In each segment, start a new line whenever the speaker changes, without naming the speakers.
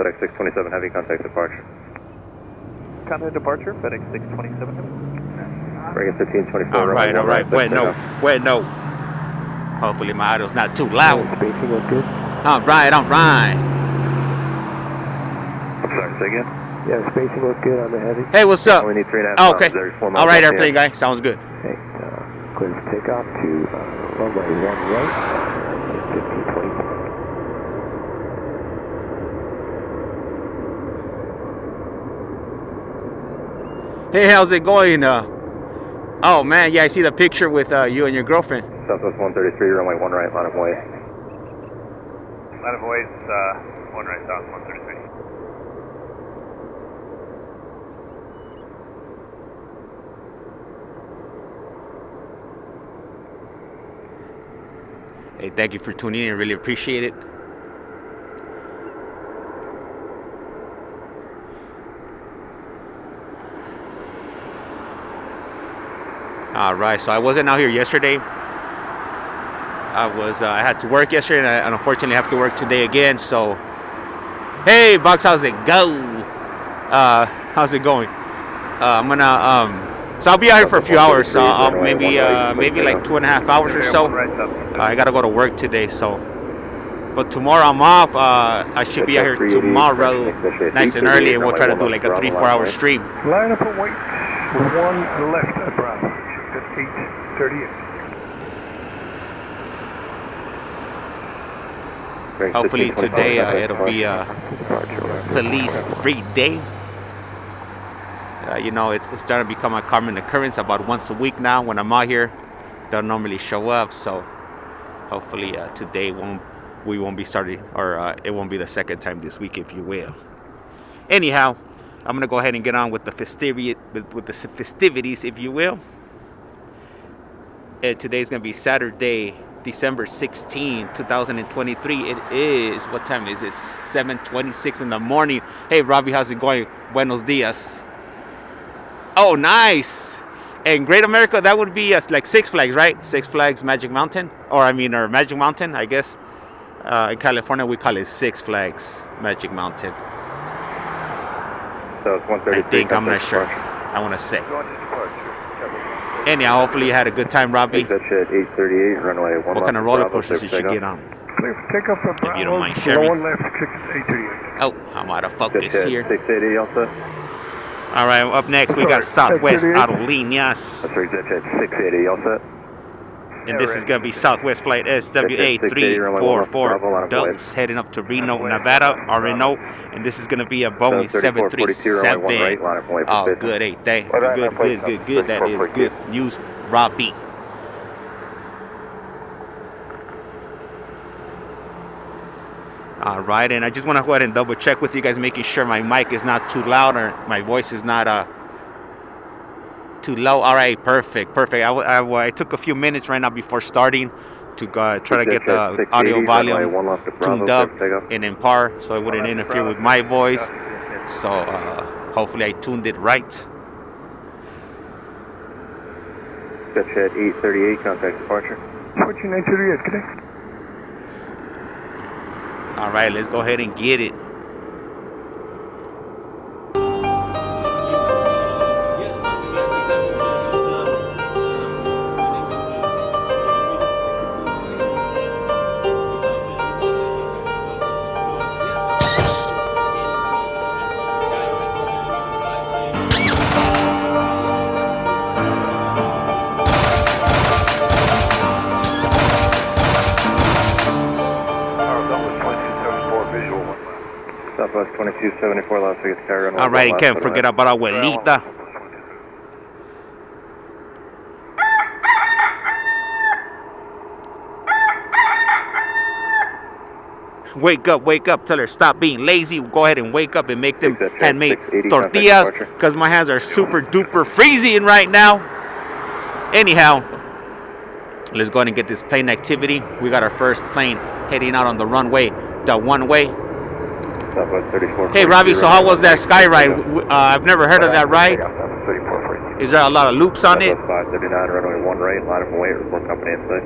FedEx 627 Heavy, contact departure.
Contact departure, FedEx 627 Heavy.
Bring it 1524.
All right. Wait, no. Hopefully my audio's not too loud.
Spacing look good?
All right.
I'm sorry, say again?
Yeah, spacing look good on the Heavy.
Hey, what's up?
Only need 3.5
Oh, okay.
miles.
All right, airplane guy. Sounds good.
Okay, clear to take off to runway 1 right, 1524.
Hey, how's it going? Oh man, yeah, I see the picture with you and your girlfriend.
Southwest 133, runway 1 right, line of way.
Line of way is 1 right, south 133.
Hey, thank you for tuning in. Really appreciate it. All right, so I wasn't out here yesterday. I had to work yesterday, and unfortunately have to work today again. So, hey, Bucks, how's it go? How's it going? I'm gonna so I'll be out here for a few hours. So maybe like 2.5 hours or so. I gotta go to work today, so. But tomorrow I'm off. I should be out here tomorrow, nice and early, and we'll try to do like a 3-4 hour stream.
Line up and wait. 1 left at Bravo. 838.
Hopefully today it'll be a police-free day. You know, it's starting to become a common occurrence about once a week now when I'm out here. Don't normally show up, so hopefully today we won't be starting, or it won't be the second time this week, if you will. Anyhow, I'm gonna go ahead and get on with the festivities, if you will. And today's gonna be Saturday, December 16, 2023. It is, what time is it? 7:26 in the morning. Hey, Robbie, how's it going? Buenos dias. Oh, nice. In Great America, that would be like Six Flags, right? Six Flags Magic Mountain, or Magic Mountain, I guess. In California, we call it Six Flags Magic Mountain.
So it's 133.
I think, I'm not sure. I want to say. Anyhow, hopefully you had a good time, Robbie.
That shit, 838, runway 1
What kind of roller coasters did you get on?
Take off from
If you don't mind sharing.
1 left, 838.
Oh, I'm out of focus here.
680 also.
All right, up next we got Southwest Aerolíneas.
That's right, Jet 680 also.
And this is going to be Southwest Flight SWA 3442 heading up to Reno, Nevada, RNO. And this is going to be a Boeing 737. Oh, good. Hey, good. That is good news, Robbie. All right, and I just want to go ahead and double check with you guys, making sure my mic is not too loud or my voice is not too low. All right, perfect. I took a few minutes right now before starting to try to get the audio volume tuned up and in par so it wouldn't interfere with my voice. So hopefully I tuned it right.
Jet 838, contact departure.
14938, connect.
All right, let's go ahead and get it.
Southwest 2274, Las Vegas Tower.
All right, can't forget about Abuelita. Wake up, tell her stop being lazy. Go ahead and wake up and make them handmade tortillas, because my hands are super duper freezing right now. Anyhow, let's go ahead and get this plane activity. We got our first plane heading out on the runway, the one way. Hey Robbie, so how was that sky ride? I've never heard of that ride. Is there a lot of loops on it?
539, runway 1 right, line up and wait, report company inside.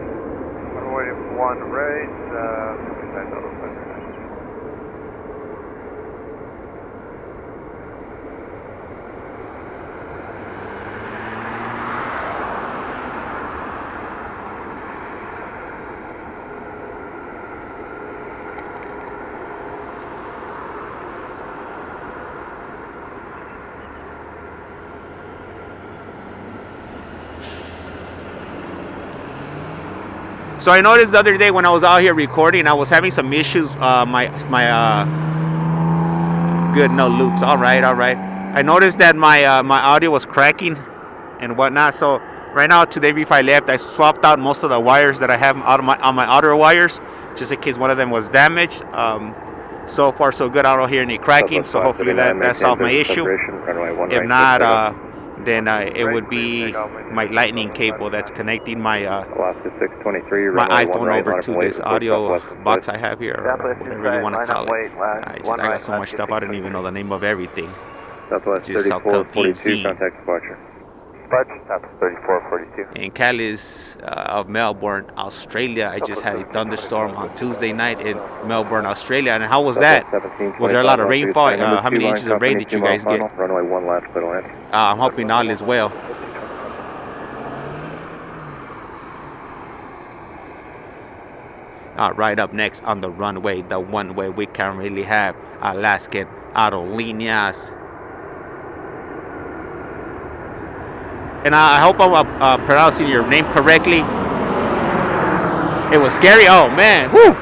Runway 1 right,
So I noticed the other day when I was out here recording, I was having some issues. Good, no loops. All right. I noticed that my audio was cracking and whatnot. So right now today before I left, I swapped out most of the wires that I have on my outer wires, just in case one of them was damaged. So far so good. I don't hear any cracking, so hopefully that solved my issue. If not, then it would be my lightning cable that's connecting my iPhone over to this audio box I have here, or whatever you want to call it. I got so much stuff I don't even know the name of everything.
Southwest
Just so
3442, contact departure.
That's 3442.
In Cali's of Melbourne, Australia, I just had a thunderstorm on Tuesday night in Melbourne, Australia. And how was that? Was there a lot of rainfall? How many inches of rain did you guys get?
Runway 1 left, clear to land.
I'm hoping all is well. Right up next on the runway, the one way we currently have Alaskan Aerolíneas. And I hope I'm pronouncing your name correctly. It was scary. Oh man, whew.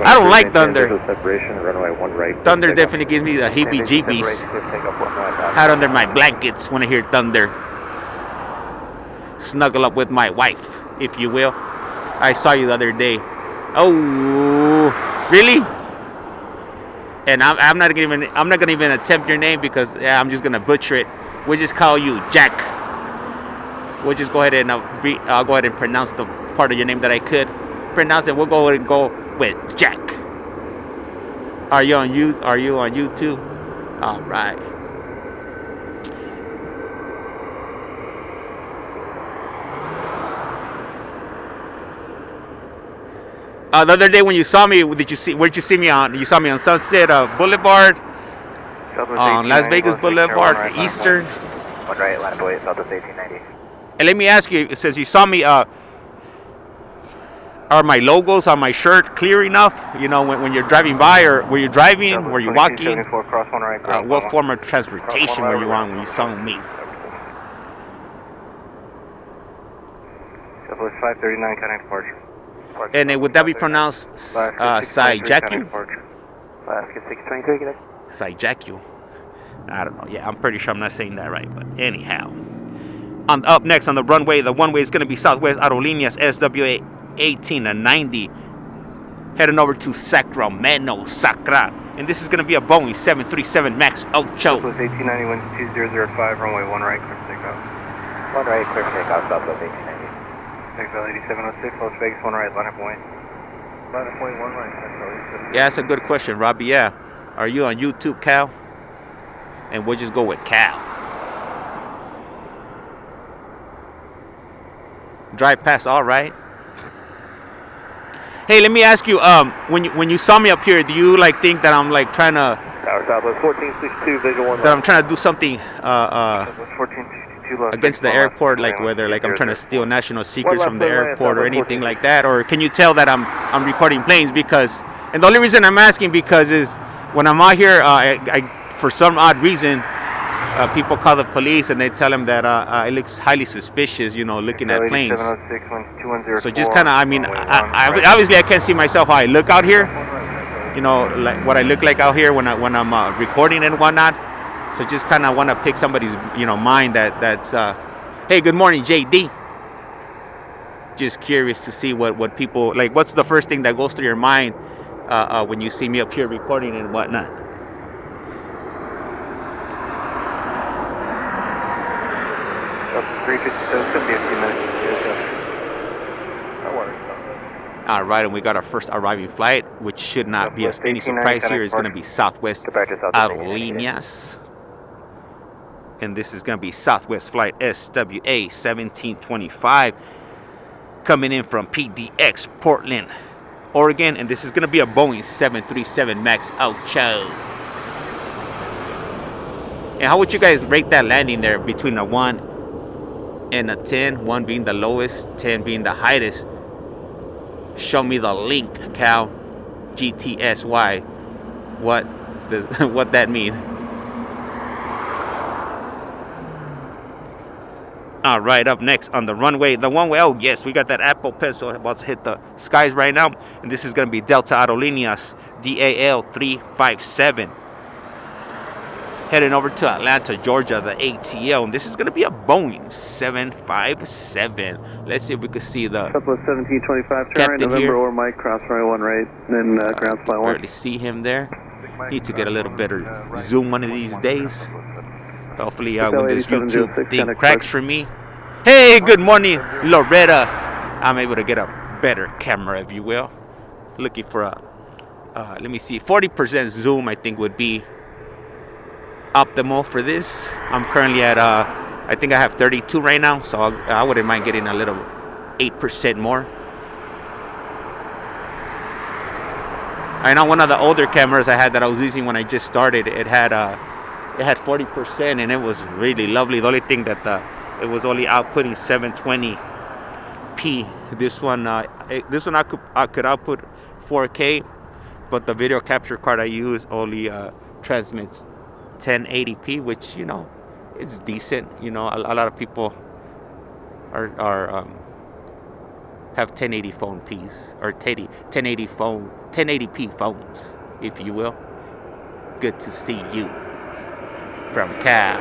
I don't like thunder. Thunder definitely gives me the heebie-jeebies. Hide under my blankets when I hear thunder. Snuggle up with my wife, if you will. I saw you the other day. Oh, really? And I'm not gonna even attempt your name because I'm just gonna butcher it. We'll just call you Jack. We'll just go ahead and I'll go ahead and pronounce the part of your name that I could pronounce, and we'll go ahead and go with Jack. Are you on YouTube? All right. The other day when you saw me, where'd you see me on? You saw me on Sunset Boulevard, on Las Vegas Boulevard, Eastern.
One right, line of way, Southwest 1890.
And let me ask you, since you saw me, are my logos on my shirt clear enough? You know, when you're driving by, or were you driving? Were you walking? What form of transportation were you on when you saw me?
Southwest 539, contact departure.
And would that be pronounced Saijaku?
Alaska 623, get it?
Saijaku. I don't know. Yeah, I'm pretty sure I'm not saying that right, but anyhow. Up next on the runway, the one way is going to be Southwest Aerolíneas SWA 1890, heading over to Sacramento, Sacra. And this is going to be a Boeing 737 MAX 8.
Southwest 1890, wind 2005, runway 1 right, clear for takeoff.
1 right, clear for takeoff, Southwest 1890.
Takeoff 8706, Las Vegas, 1 right, line of point. Line of point, 1 right,
Yeah, that's a good question, Robbie. Yeah. Are you on YouTube, Cal? And we'll just go with Cal. Drive past, all right. Hey, let me ask you, when you saw me up here, do you like think that I'm like trying to
Tower Southwest 1462, visual 1
that I'm trying to do something
Southwest 1462,
against the airport, like whether like I'm trying to steal national secrets from the airport or anything like that? Or can you tell that I'm recording planes? Because, and the only reason I'm asking because is when I'm out here, I for some odd reason, people call the police and they tell them that it looks highly suspicious, you know, looking at planes. So just kind of, I mean, I obviously I can't see myself how I look out here, you know, like what I look like out here when I'm recording and whatnot. So just kind of want to pick somebody's, you know, mind that's, hey, good morning, JD. Just curious to see what people, like, what's the first thing that goes through your mind when you see me up here recording and whatnot. All right, and we got our first arriving flight, which should not be any surprise here. It's going to be Southwest Aerolíneas. And this is going to be Southwest Flight SWA 1725, coming in from PDX, Portland, Oregon. And this is going to be a Boeing 737 MAX 8. And how would you guys rate that landing there between a 1 and a 10? 1 being the lowest, 10 being the highest. Show me the link, Cal. GTSY. What that mean? All right, up next on the runway, the one way. Oh yes, we got that Apple Pencil about to hit the skies right now, and this is going to be Delta Aerolíneas DAL 357 heading over to Atlanta, Georgia, the ATL, and this is going to be a Boeing 757. Let's see if we can see the
Couple of 1725, turn right
captain
November
here.
or Mike, cross runway 1 right, then ground flight 1.
Barely see him there. Need to get a little better zoom one of these days. Hopefully, when this YouTube thing cracks for me. Hey, good morning, Loretta. I'm able to get a better camera, if you will. Looking for a, let me see, 40% zoom, I think would be optimal for this. I'm currently at, I think I have 32 right now, so I wouldn't mind getting a little 8% more. I know one of the older cameras I had that I was using when I just started, it had 40% and it was really lovely. The only thing that it was only outputting 720p. This one I could output 4K, but the video capture card I use only transmits 1080p, which, you know, it's decent. You know, a lot of people are have 1080 phone P's or 1080p phones, if you will. Good to see you from Cal.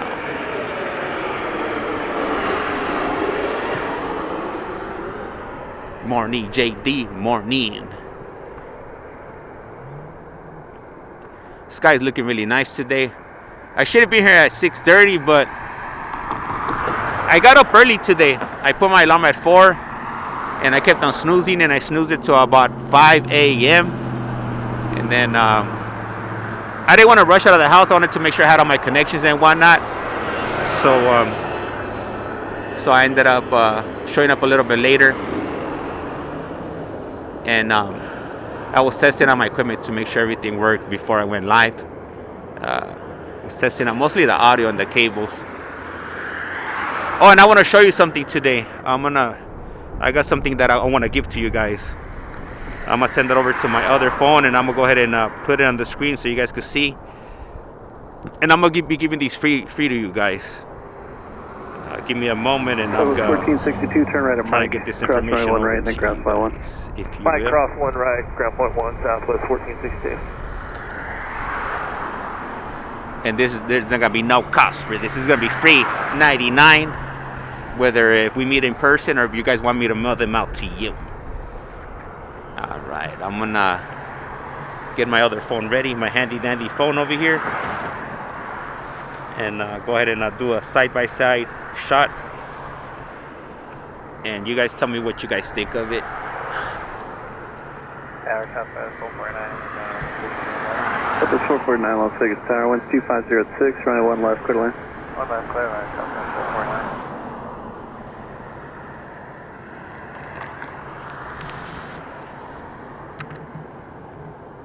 Morning, JD. Morning. Sky's looking really nice today. I should have been here at 6:30, but I got up early today. I put my alarm at 4, and I kept on snoozing, and I snoozed it to about 5 a.m. And then I didn't want to rush out of the house. I wanted to make sure I had all my connections and whatnot. So I ended up showing up a little bit later, and I was testing out my equipment to make sure everything worked before I went live. I was testing out mostly the audio and the cables. Oh, and I want to show you something today. I got something that I want to give to you guys. I'm gonna send it over to my other phone, and I'm gonna go ahead and put it on the screen so you guys can see. And I'm gonna be giving these free to you guys. Give me a moment, and I'm going
1462, turn right at
trying
Mike,
to get this
cross
information
runway 1
over
right, then
to
ground
you
flight 1.
guys, if you
Mike,
will.
cross 1 right, ground point 1, southwest 1462.
And there's not gonna be no cost for this. This is gonna be free 99, whether if we meet in person or if you guys want me to mail them out to you. All right, I'm gonna get my other phone ready, my handy dandy phone over here, and go ahead and do a side-by-side shot. And you guys tell me what you guys think of it.
Tower, southwest 449.
Southwest 449, Las Vegas Tower, winds 2506, runway 1 left, clear line.
1 left, clear line, southwest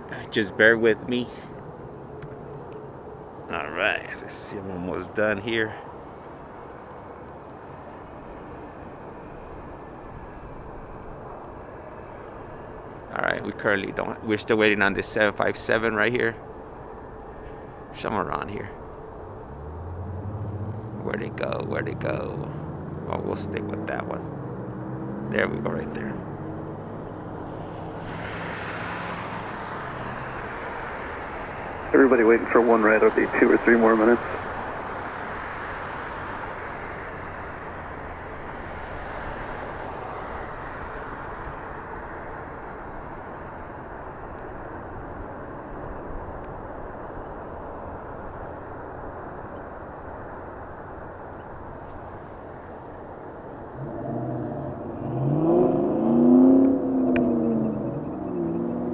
449.
Just bear with me. All right, let's see, I'm almost done here. All right, we're still waiting on this 757 right here. Somewhere around here. Where'd it go? Oh, we'll stick with that one. There we go, right there.
Everybody waiting for 1 right, it'll be 2 or 3 more minutes.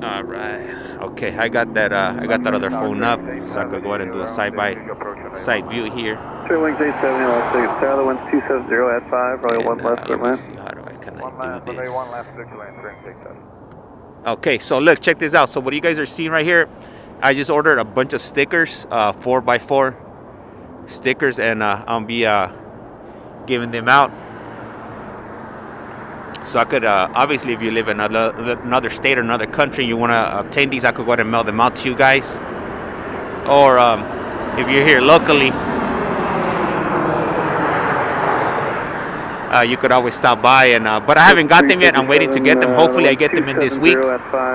All right. Okay, I got that other phone up, so I could go ahead and do a side-by-side view here.
Turn wings 870, Las Vegas Tower, the wind's 270 at 5, runway 1 left, clear
Let me
line.
see, how do I can
One
I
left,
do
runway
this?
1 left, clear to land, turn 67.
Okay, so look, check this out. So what you guys are seeing right here, I just ordered a bunch of stickers, 4x4 stickers, and I'll be giving them out. So I could, obviously, if you live in another state or another country, you want to obtain these, I could go ahead and mail them out to you guys. Or if you're here locally, you could always stop by. And but I haven't got them yet. I'm waiting to get them. Hopefully I get them in this week.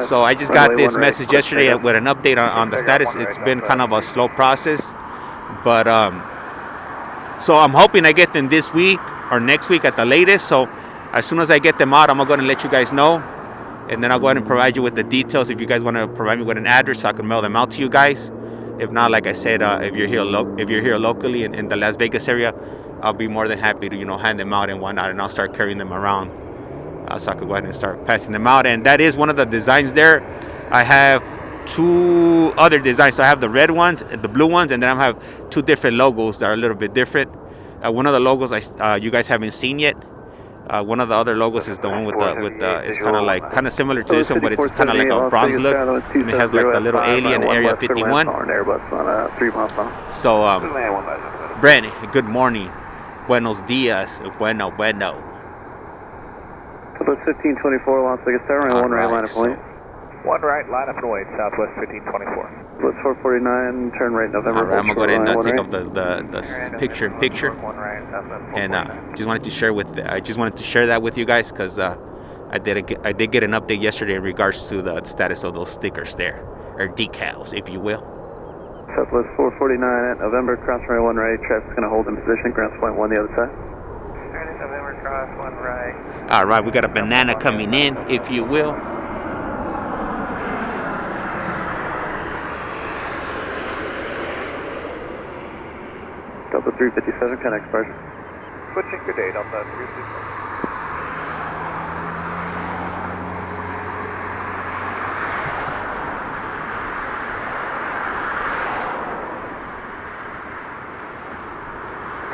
So I just got this message yesterday with an update on the status. It's been kind of a slow process, but so I'm hoping I get them this week or next week at the latest. So as soon as I get them out, I'm going to let you guys know, and then I'll go ahead and provide you with the details if you guys want to provide me with an address so I can mail them out to you guys. If not, like I said, if you're here locally in the Las Vegas area, I'll be more than happy to hand them out and whatnot, and I'll start carrying them around so I can go ahead and start passing them out. And that is one of the designs there. I have 2 other designs. So I have the red ones, the blue ones, and then I have 2 different logos that are a little bit different. One of the logos you guys haven't seen yet. One of the other logos is the one with the it's kind of similar to this one, but it's kind of like a bronze look, and it has like the little alien Area 51. So Brent, good morning, buenos dias, bueno.
1524 Las Vegas Tower, and 1 right line of point.
1 right, line up and wait, Southwest 1524.
West 449, turn right November.
All right, I'm going to go ahead and take off the picture. And just wanted to share that with you guys, because I did get an update yesterday in regards to the status of those stickers there, or decals, if you will.
Southwest 449 at November, cross runway 1 right, traffic's going to hold in position, ground point 1 the other side.
November, cross 1 right.
All right, we got a banana coming in, if you will.
Delta 357, connect departure.
Switching to date, Delta 357.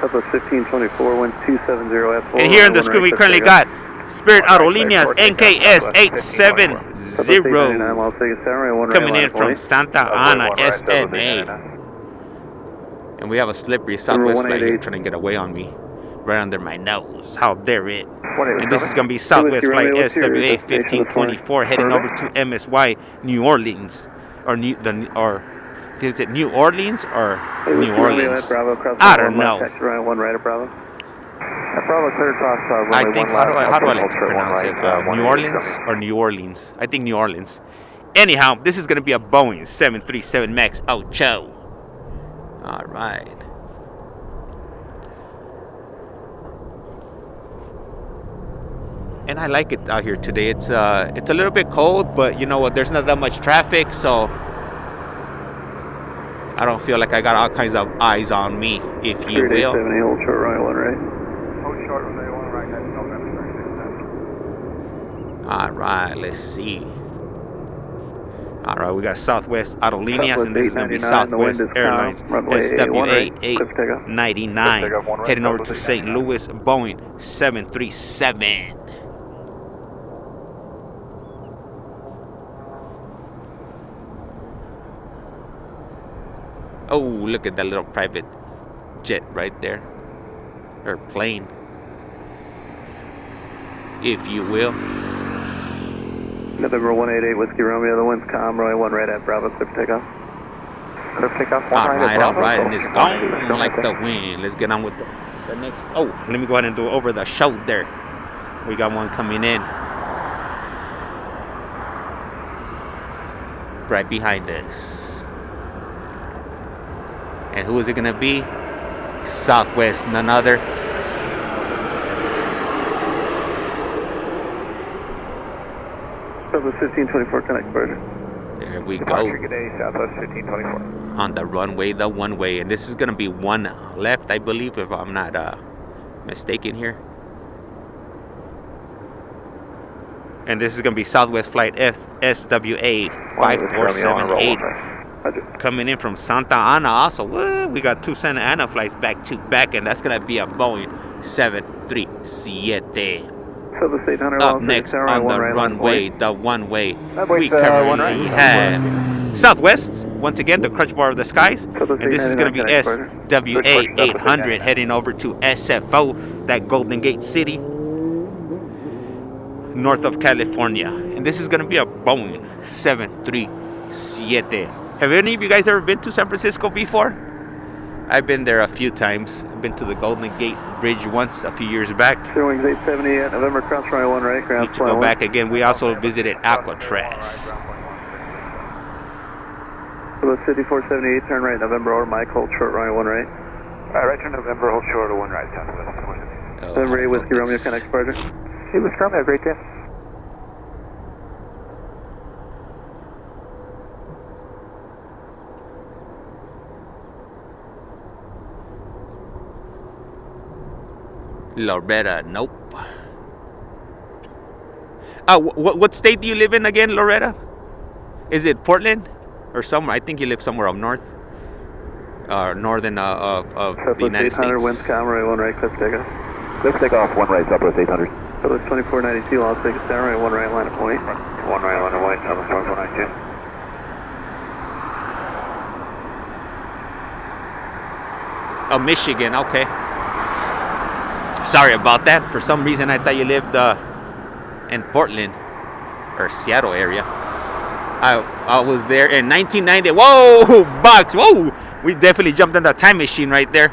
Delta 1524, 1270 F4.
And here on the screen we currently got Spirit Aerolíneas NKS 870 coming in from Santa Ana, SNA. And we have a slippery Southwest flight here trying to get away on me, right under my nose. How dare it? And this is going to be Southwest flight SWA 1524 heading over to MSY New Orleans, is it New Orleans or New Orleans? I don't know. I think how do I like to pronounce it? New Orleans or New Orleans? I think New Orleans. Anyhow, this is going to be a Boeing 737 MAX 8. All right. And I like it out here today. It's a little bit cold, but you know what? There's not that much traffic, so I don't feel like I got all kinds of eyes on me, if you will.
Hold short runway 1 right.
Hold short runway 1 right, that's November.
All right, let's see. All right, we got Southwest Aerolíneas, and this is going to be Southwest Airlines SWA 899 heading over to St. Louis, Boeing 737. Oh, look at that little private jet right there, or plane, if you will.
November 188 Whiskey Romeo, the wind's calm, runway 1 right at Bravo, clear for takeoff. Clear for takeoff,
all right, and it's gone like the wind. Let's get on with the next. Oh, let me go ahead and do it over the shoulder. We got one coming in right behind us. And who is it going to be? Southwest, none other.
Southwest 1524, connect departure.
There we go.
Good day, Southwest 1524.
On the runway, the one way. And this is going to be one left, I believe, if I'm not mistaken here. And this is going to be Southwest flight SWA 5478 coming in from Santa Ana. Also, we got 2 Santa Ana flights back to back, and that's going to be a Boeing 737. Up next on the runway, the one way, we currently have Southwest, once again, the crutch bar of the skies. And this is going to be SWA 800 heading over to SFO, that Golden Gate City, north of California. And this is going to be a Boeing 737. Have any of you guys ever been to San Francisco before? I've been there a few times. I've been to the Golden Gate Bridge once a few years back.
Zero wings 870 at November, cross runway 1 right, ground
Need to go back again. We also visited Alcatraz.
About 5478, turn right, November or Mike, hold short runway 1 right.
Right turn November, hold short of 1 right, southwest.
November 8 Whiskey Romeo, connect departure.
Hey, Whiskey Romeo, great day.
Loretta, nope. What state do you live in again, Loretta? Is it Portland or somewhere? I think you live somewhere up north, northern of the United States.
Winds camera 1 right, cliff takeoff.
Cliff takeoff, 1 right, Southwest 800.
Southwest 2492, Las Vegas down right, 1 right, line of point.
1 right, line of point, Southwest 2492.
Oh, Michigan, okay. Sorry about that. For some reason, I thought you lived in Portland or Seattle area. I was there in 1990. Whoa, Bucks. Whoa, we definitely jumped in the time machine right there.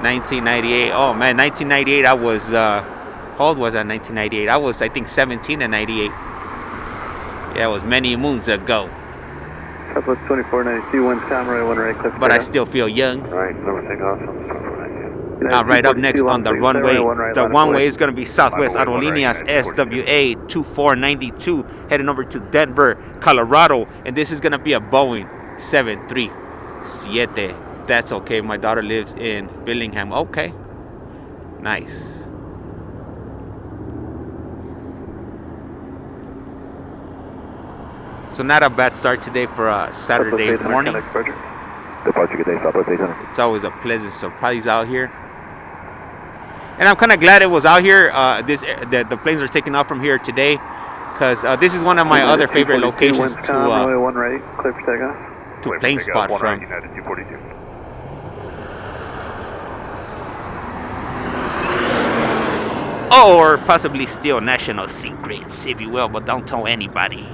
1998. Oh man, 1998. I was how old was I in 1998? I was, I think, 17 in 98. Yeah, it was many moons ago.
Southwest 2492, winds camera 1 right, cliff takeoff.
But I still feel young.
Alright, number takeoff, Southwest 2492.
Right up next on the runway. The runway is going to be Southwest Aerolíneas SWA 2492 heading over to Denver, Colorado. And this is going to be a Boeing 737. That's okay. My daughter lives in Billingham. Okay. Nice. So not a bad start today for a Saturday morning.
Departure, good day, Southwest 800.
It's always a pleasant surprise out here. And I'm kind of glad it was out here. The planes are taking off from here today, because this is one of my other favorite locations to plane spot from. Or possibly steal national secrets, if you will, but don't tell anybody.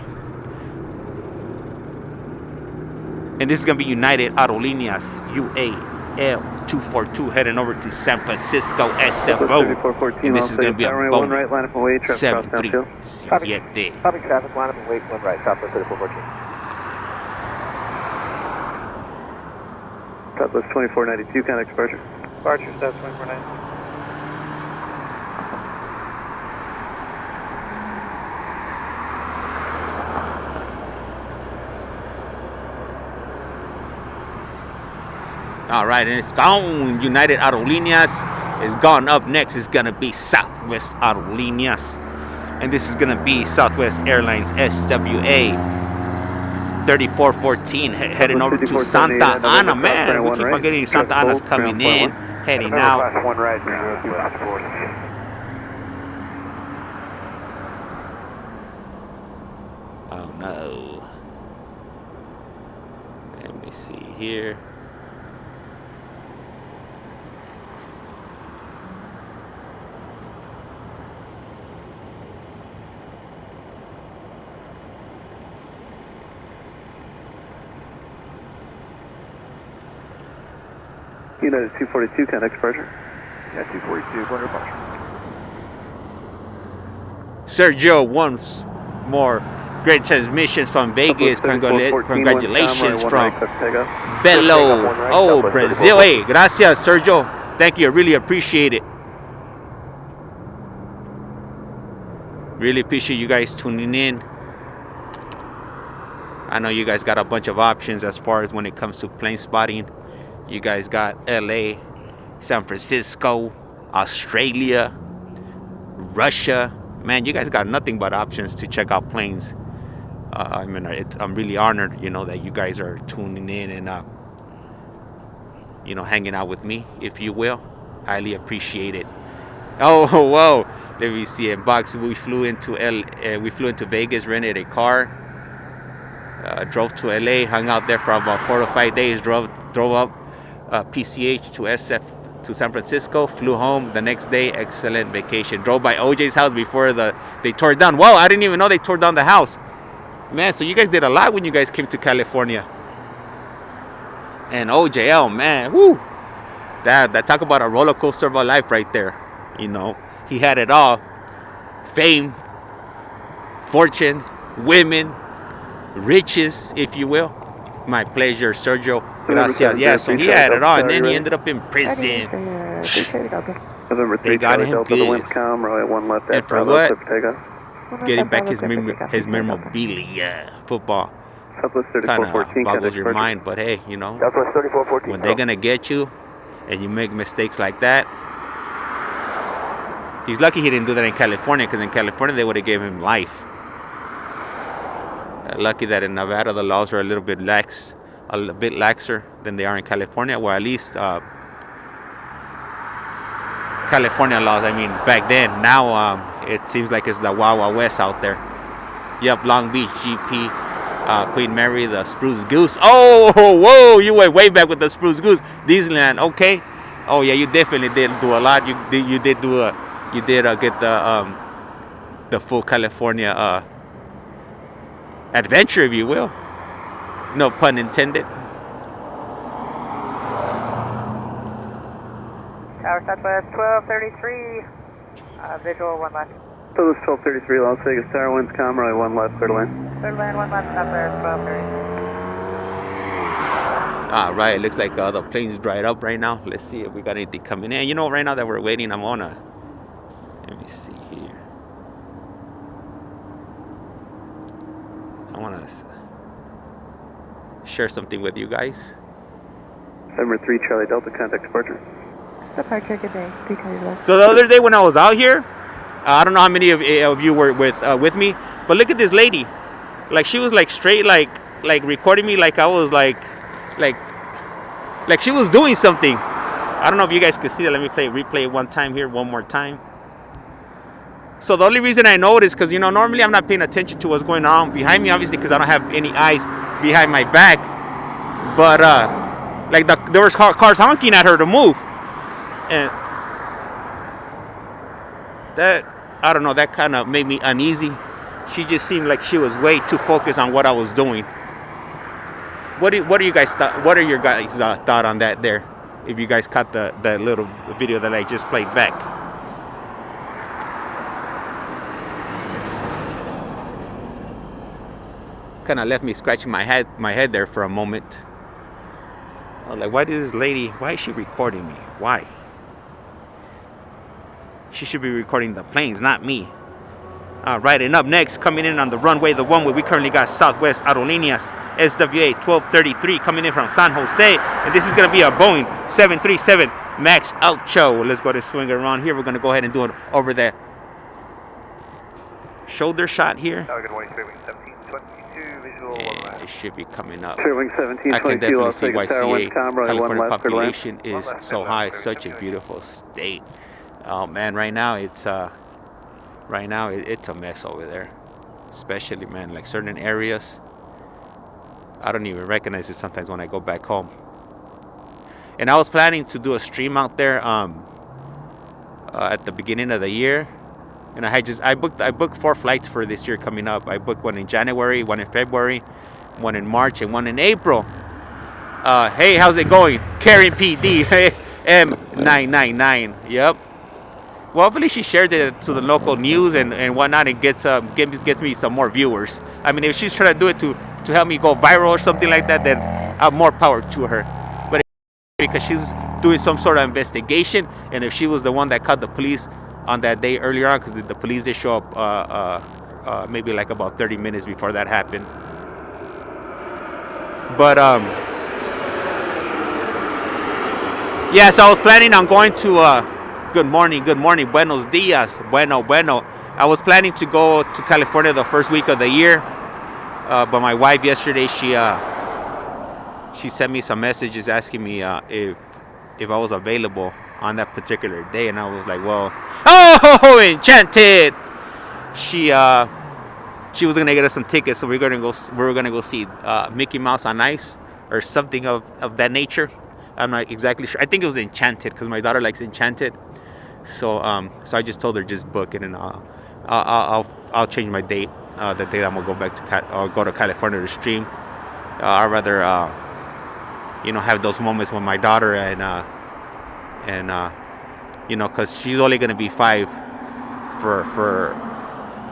And this is going to be United Aerolíneas UAL 242 heading over to San Francisco SFO. And this is going to be a Boeing 737.
Copy traffic, line up and wait, 1 right, Southwest 3414.
Southwest 2492, connect departure.
Departure, Southwest 2492.
All right, and it's gone. United Aerolíneas is gone. Up next is going to be Southwest Aerolíneas. And this is going to be Southwest Airlines SWA 3414 heading over to Santa Ana. Man, we keep on getting Santa Ana's coming in, heading out. Oh no. Let me see here.
United 242, connect departure.
Yeah, 242, going to departure.
Sergio, once more, great transmissions from Vegas. Congratulations from Belo. Oh, Brazil. Hey, gracias, Sergio. Thank you. I really appreciate it. Really appreciate you guys tuning in. I know you guys got a bunch of options as far as when it comes to plane spotting. You guys got LA, San Francisco, Australia, Russia. Man, you guys got nothing but options to check out planes. I mean, I'm really honored, that you guys are tuning in and, hanging out with me, if you will. Highly appreciate it. Oh, whoa. Let me see. In box, we flew into Vegas, rented a car, drove to LA, hung out there for about 4 to 5 days, drove up PCH to SF to San Francisco, flew home the next day. Excellent vacation. Drove by OJ's house before they tore it down. Whoa, I didn't even know they tore down the house. Man, so you guys did a lot when you guys came to California. And OJL, man, whoo, that talk about a roller coaster of a life right there. You know, he had it all: fame, fortune, women, riches, if you will. My pleasure, Sergio. Gracias. Yeah, so he had it all, and then he ended up in prison. They got him good. And for what? Getting back his memorabilia, football. Kind of boggles your mind, but hey, you know, when they're gonna get you and you make mistakes like that, he's lucky he didn't do that in California, because in California they would have gave him life. Lucky that in Nevada the laws are a bit laxer than they are in California, or at least California laws. I mean, back then. Now it seems like it's the Wild Wild West out there. Yep, Long Beach GP. Queen Mary, the Spruce Goose. Oh, whoa! You went way back with the Spruce Goose. Disneyland, okay. Oh yeah, you definitely did do a lot. You did get the full California adventure, if you will. No pun intended.
Tower Southwest 1233. Visual 1 left.
So this 1233 Las Vegas Tower, winds calm, runway 1 left, clear to land.
Clear to land 1 left, Southwest 1230.
All right, it looks like the plane's dried up right now. Let's see if we got anything coming in. You know, right now that we're waiting, let me see here. I want to share something with you guys.
Number 3 Charlie Delta, contact departure.
Departure, good day. 3 Charlie Delta.
So the other day when I was out here, I don't know how many of you were with me, but look at this lady. Like, she was like straight like recording me like I was like she was doing something. I don't know if you guys could see that. Let me replay it one more time. So the only reason I know it is because, you know, normally I'm not paying attention to what's going on behind me, obviously, because I don't have any eyes behind my back. But like there was cars honking at her to move, and that, I don't know, that kind of made me uneasy. She just seemed like she was way too focused on what I was doing. What are you guys what are your guys' thought on that there? If you guys caught the little video that I just played back. Kind of left me scratching my head there for a moment. I was like, why is she recording me? Why? She should be recording the planes, not me. All right, and up next, coming in on the runway, we currently got Southwest Aerolíneas SWA 1233 coming in from San Jose, and this is going to be a Boeing 737 MAX 8. Let's go to swing it around here. We're going to go ahead and do it over the shoulder shot here.
Good morning, Wing 1722, visual 1
And
left.
it should be coming up.
Wing 1722,
I can definitely see why
California
California population is so high. It's such a beautiful state. Oh man, right now it's a mess over there. Especially, man, like certain areas, I don't even recognize it sometimes when I go back home. And I was planning to do a stream out there at the beginning of the year, and I booked 4 flights for this year coming up. I booked one in January, one in February, one in March, and one in April. Hey, how's it going? Karen PD M999. Yep. Well, hopefully she shares it to the local news and whatnot, and gets me some more viewers. I mean, if she's trying to do it to help me go viral or something like that, then more power to her. But because she's doing some sort of investigation, and if she was the one that caught the police on that day earlier on, because the police did show up maybe like about 30 minutes before that happened. But yeah, so I was planning on going to good morning, buenos dias, bueno. I was planning to go to California the first week of the year, but my wife yesterday, she sent me some messages asking me if I was available on that particular day, and I was like, well, oh, enchanted. She was gonna get us some tickets, so we were gonna go see Mickey Mouse on Ice or something of that nature. I'm not exactly sure. I think it was Enchanted because my daughter likes Enchanted. So I just told her just book it, and I'll change my date. The day I'm gonna go back to go to California to stream. I'd rather have those moments with my daughter and because she's only gonna be 5 for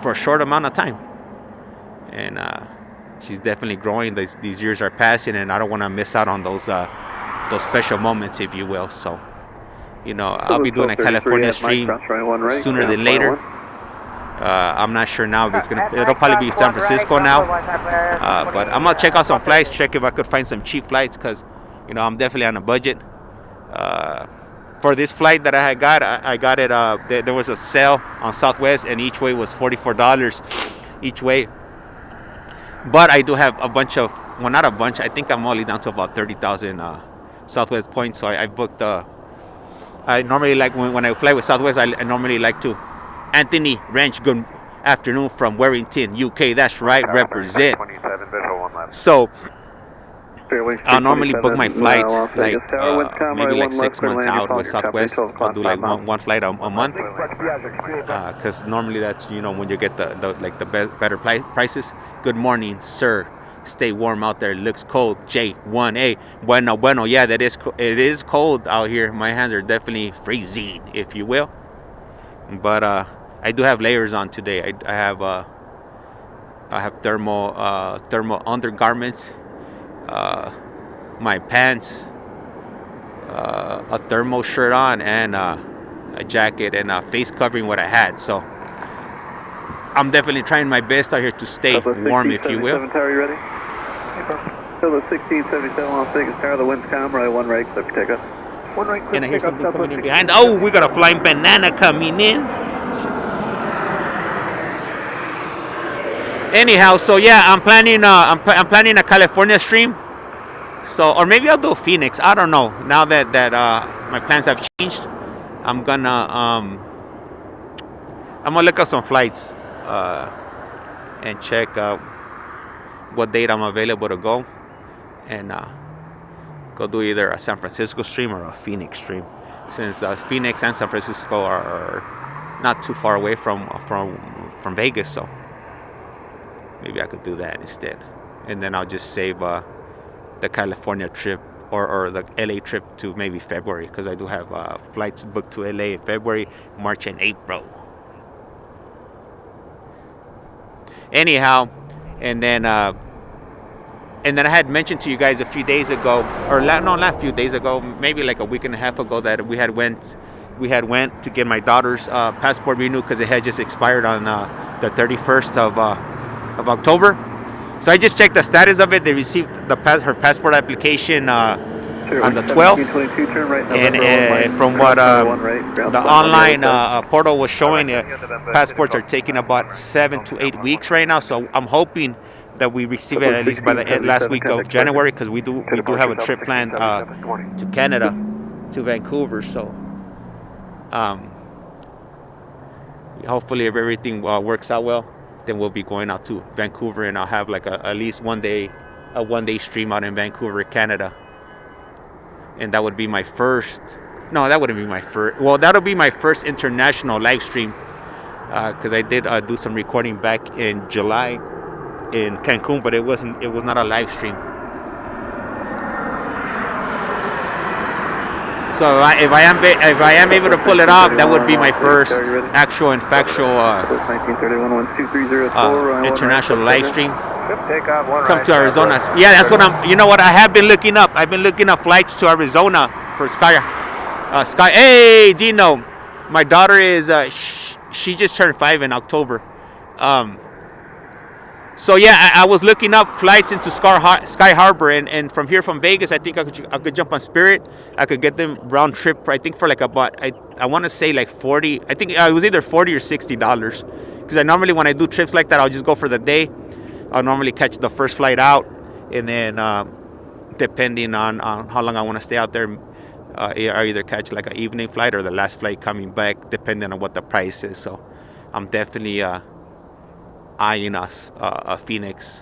a short amount of time, and she's definitely growing. These years are passing, and I don't want to miss out on those special moments, if you will. So, I'll be doing a California stream sooner than later. I'm not sure now if it'll probably be San Francisco now, but I'm gonna check out some flights, check if I could find some cheap flights, because I'm definitely on a budget. For this flight that I got it. There was a sale on Southwest, and each way was $44 each way. But I do have a bunch of, well, not a bunch. I think I'm only down to about 30,000 Southwest points. So I booked. I normally like when I fly with Southwest. I normally like to. Anthony Wrench, good afternoon from Warrington, UK. That's right, represent. So I'll normally book my flights like maybe like 6 months out with Southwest. I'll do like one flight a month, because normally that's when you get the better prices. Good morning, sir. Stay warm out there. It looks cold. J1A. Bueno. Yeah, it is cold out here. My hands are definitely freezing, if you will. But I do have layers on today. I have thermal undergarments, my pants, a thermal shirt on, and a jacket and a face covering what I had. So I'm definitely trying my best out here to stay warm, if you will.
Tower, you ready? Solo 1677 Las Vegas Tower, the wind's calm, right 1 right, clear for takeoff. 1 right, clear.
And I hear something coming in behind. Oh, we got a flying banana coming in. Anyhow, so yeah, I'm planning a California stream. So, or maybe I'll do Phoenix. I don't know. Now that my plans have changed, I'm gonna look up some flights and check what date I'm available to go, and go do either a San Francisco stream or a Phoenix stream, since Phoenix and San Francisco are not too far away from Vegas. So maybe I could do that instead, and then I'll just save the California trip or the LA trip to maybe February, because I do have flights booked to LA in February, March, and April. Anyhow, and then I had mentioned to you guys a few days ago, not a few days ago, maybe like a week and a half ago, that we had went to get my daughter's passport renewed, because it had just expired on the 31st of October. So I just checked the status of it. They received her passport application on the 12th, and from what the online portal was showing, passports are taking about 7 to 8 weeks right now. So I'm hoping that we receive it at least by the last week of January, because we do have a trip planned to Canada, to Vancouver. So hopefully, if everything works out well, then we'll be going out to Vancouver, and I'll have like at least a one day stream out in Vancouver, Canada. And that would be my first. No, that wouldn't be my first. Well, that'll be my first international live stream, because I did do some recording back in July in Cancun, but it was not a live stream. So if I am able to pull it off, that would be my first actual and factual international live stream. Come to Arizona. Yeah, that's what I'm. You know what? I have been looking up. I've been looking up flights to Arizona for Sky. Hey, Dino, my daughter is. She just turned 5 in October. So yeah, I was looking up flights into Sky Harbor, and from here, from Vegas, I think I could jump on Spirit. I could get them round trip. I think for like about I want to say like 40. I think it was either $40 or $60. Because I normally, when I do trips like that, I'll just go for the day. I'll normally catch the first flight out, and then depending on how long I want to stay out there, I either catch like an evening flight or the last flight coming back, depending on what the price is. So I'm definitely eyeing us a Phoenix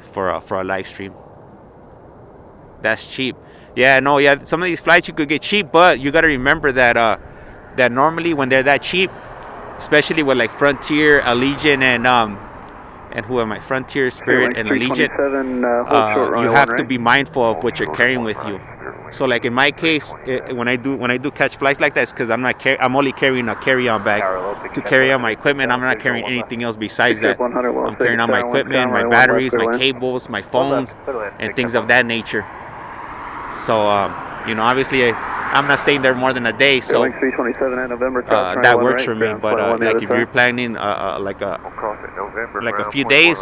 for a live stream. That's cheap. Yeah, no, yeah. Some of these flights you could get cheap, but you got to remember that that normally when they're that cheap, especially with like Frontier, Allegiant, and who are my Frontier, Spirit, and Allegiant,
327,
you have to be mindful of what you're carrying with you. So like in my case, when I do catch flights like that, it's because I'm only carrying a carry-on bag to carry on my equipment. I'm not carrying anything else besides that. I'm carrying on my equipment, my batteries, my cables, my phones, and things of that nature. So obviously I'm not staying there more than a day, so that works for me. But like if you're planning like a few days,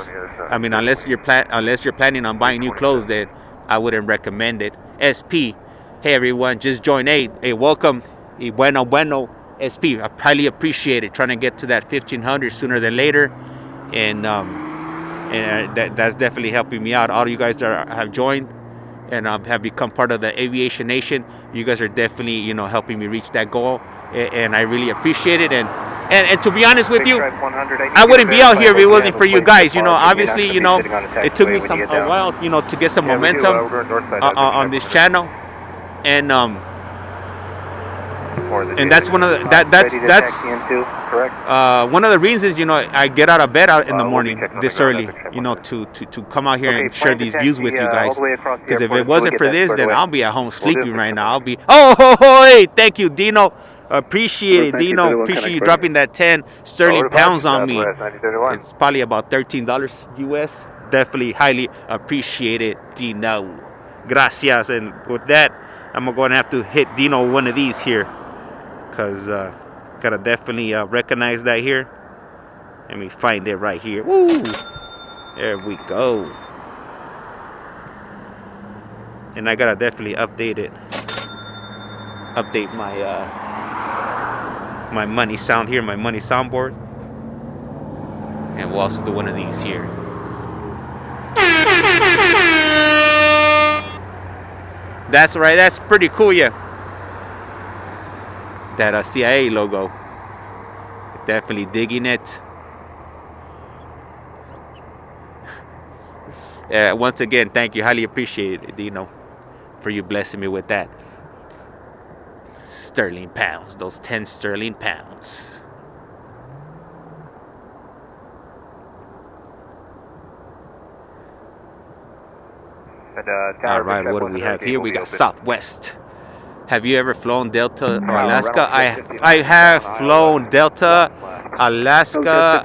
I mean, unless you're planning on buying new clothes, then I wouldn't recommend it. SP, hey everyone, just joined. Hey, welcome. Bueno, SP. I highly appreciate it. Trying to get to that 1500 sooner than later, and that's definitely helping me out. All of you guys that have joined and have become part of the Aviation Nation, you guys are definitely helping me reach that goal, and I really appreciate it. And to be honest with you, I wouldn't be out here if it wasn't for you guys. Obviously, it took me a while, to get some momentum on this channel, and that's one of the reasons I get out of bed out in the morning this early, to come out here and share these views with you guys. Because if it wasn't for this, then I'll be at home sleeping right now. Hey, thank you, Dino. Appreciate it, Dino. Appreciate you dropping that 10 sterling pounds on me. It's probably about $13 US. Definitely highly appreciate it, Dino. Gracias. And with that, I'm going to have to hit Dino one of these here, because gotta definitely recognize that here. Let me find it right here. Woo! There we go. And I gotta definitely update it. Update my money sound here, my money soundboard. And we'll also do one of these here. That's right, that's pretty cool, yeah. That CIA logo. Definitely digging it. Once again, thank you, highly appreciate it, Dino, for you blessing me with that. Sterling pounds, those 10 sterling pounds. All right, what do we have here? We got Southwest. Have you ever flown Delta or Alaska? I have flown Delta, Alaska.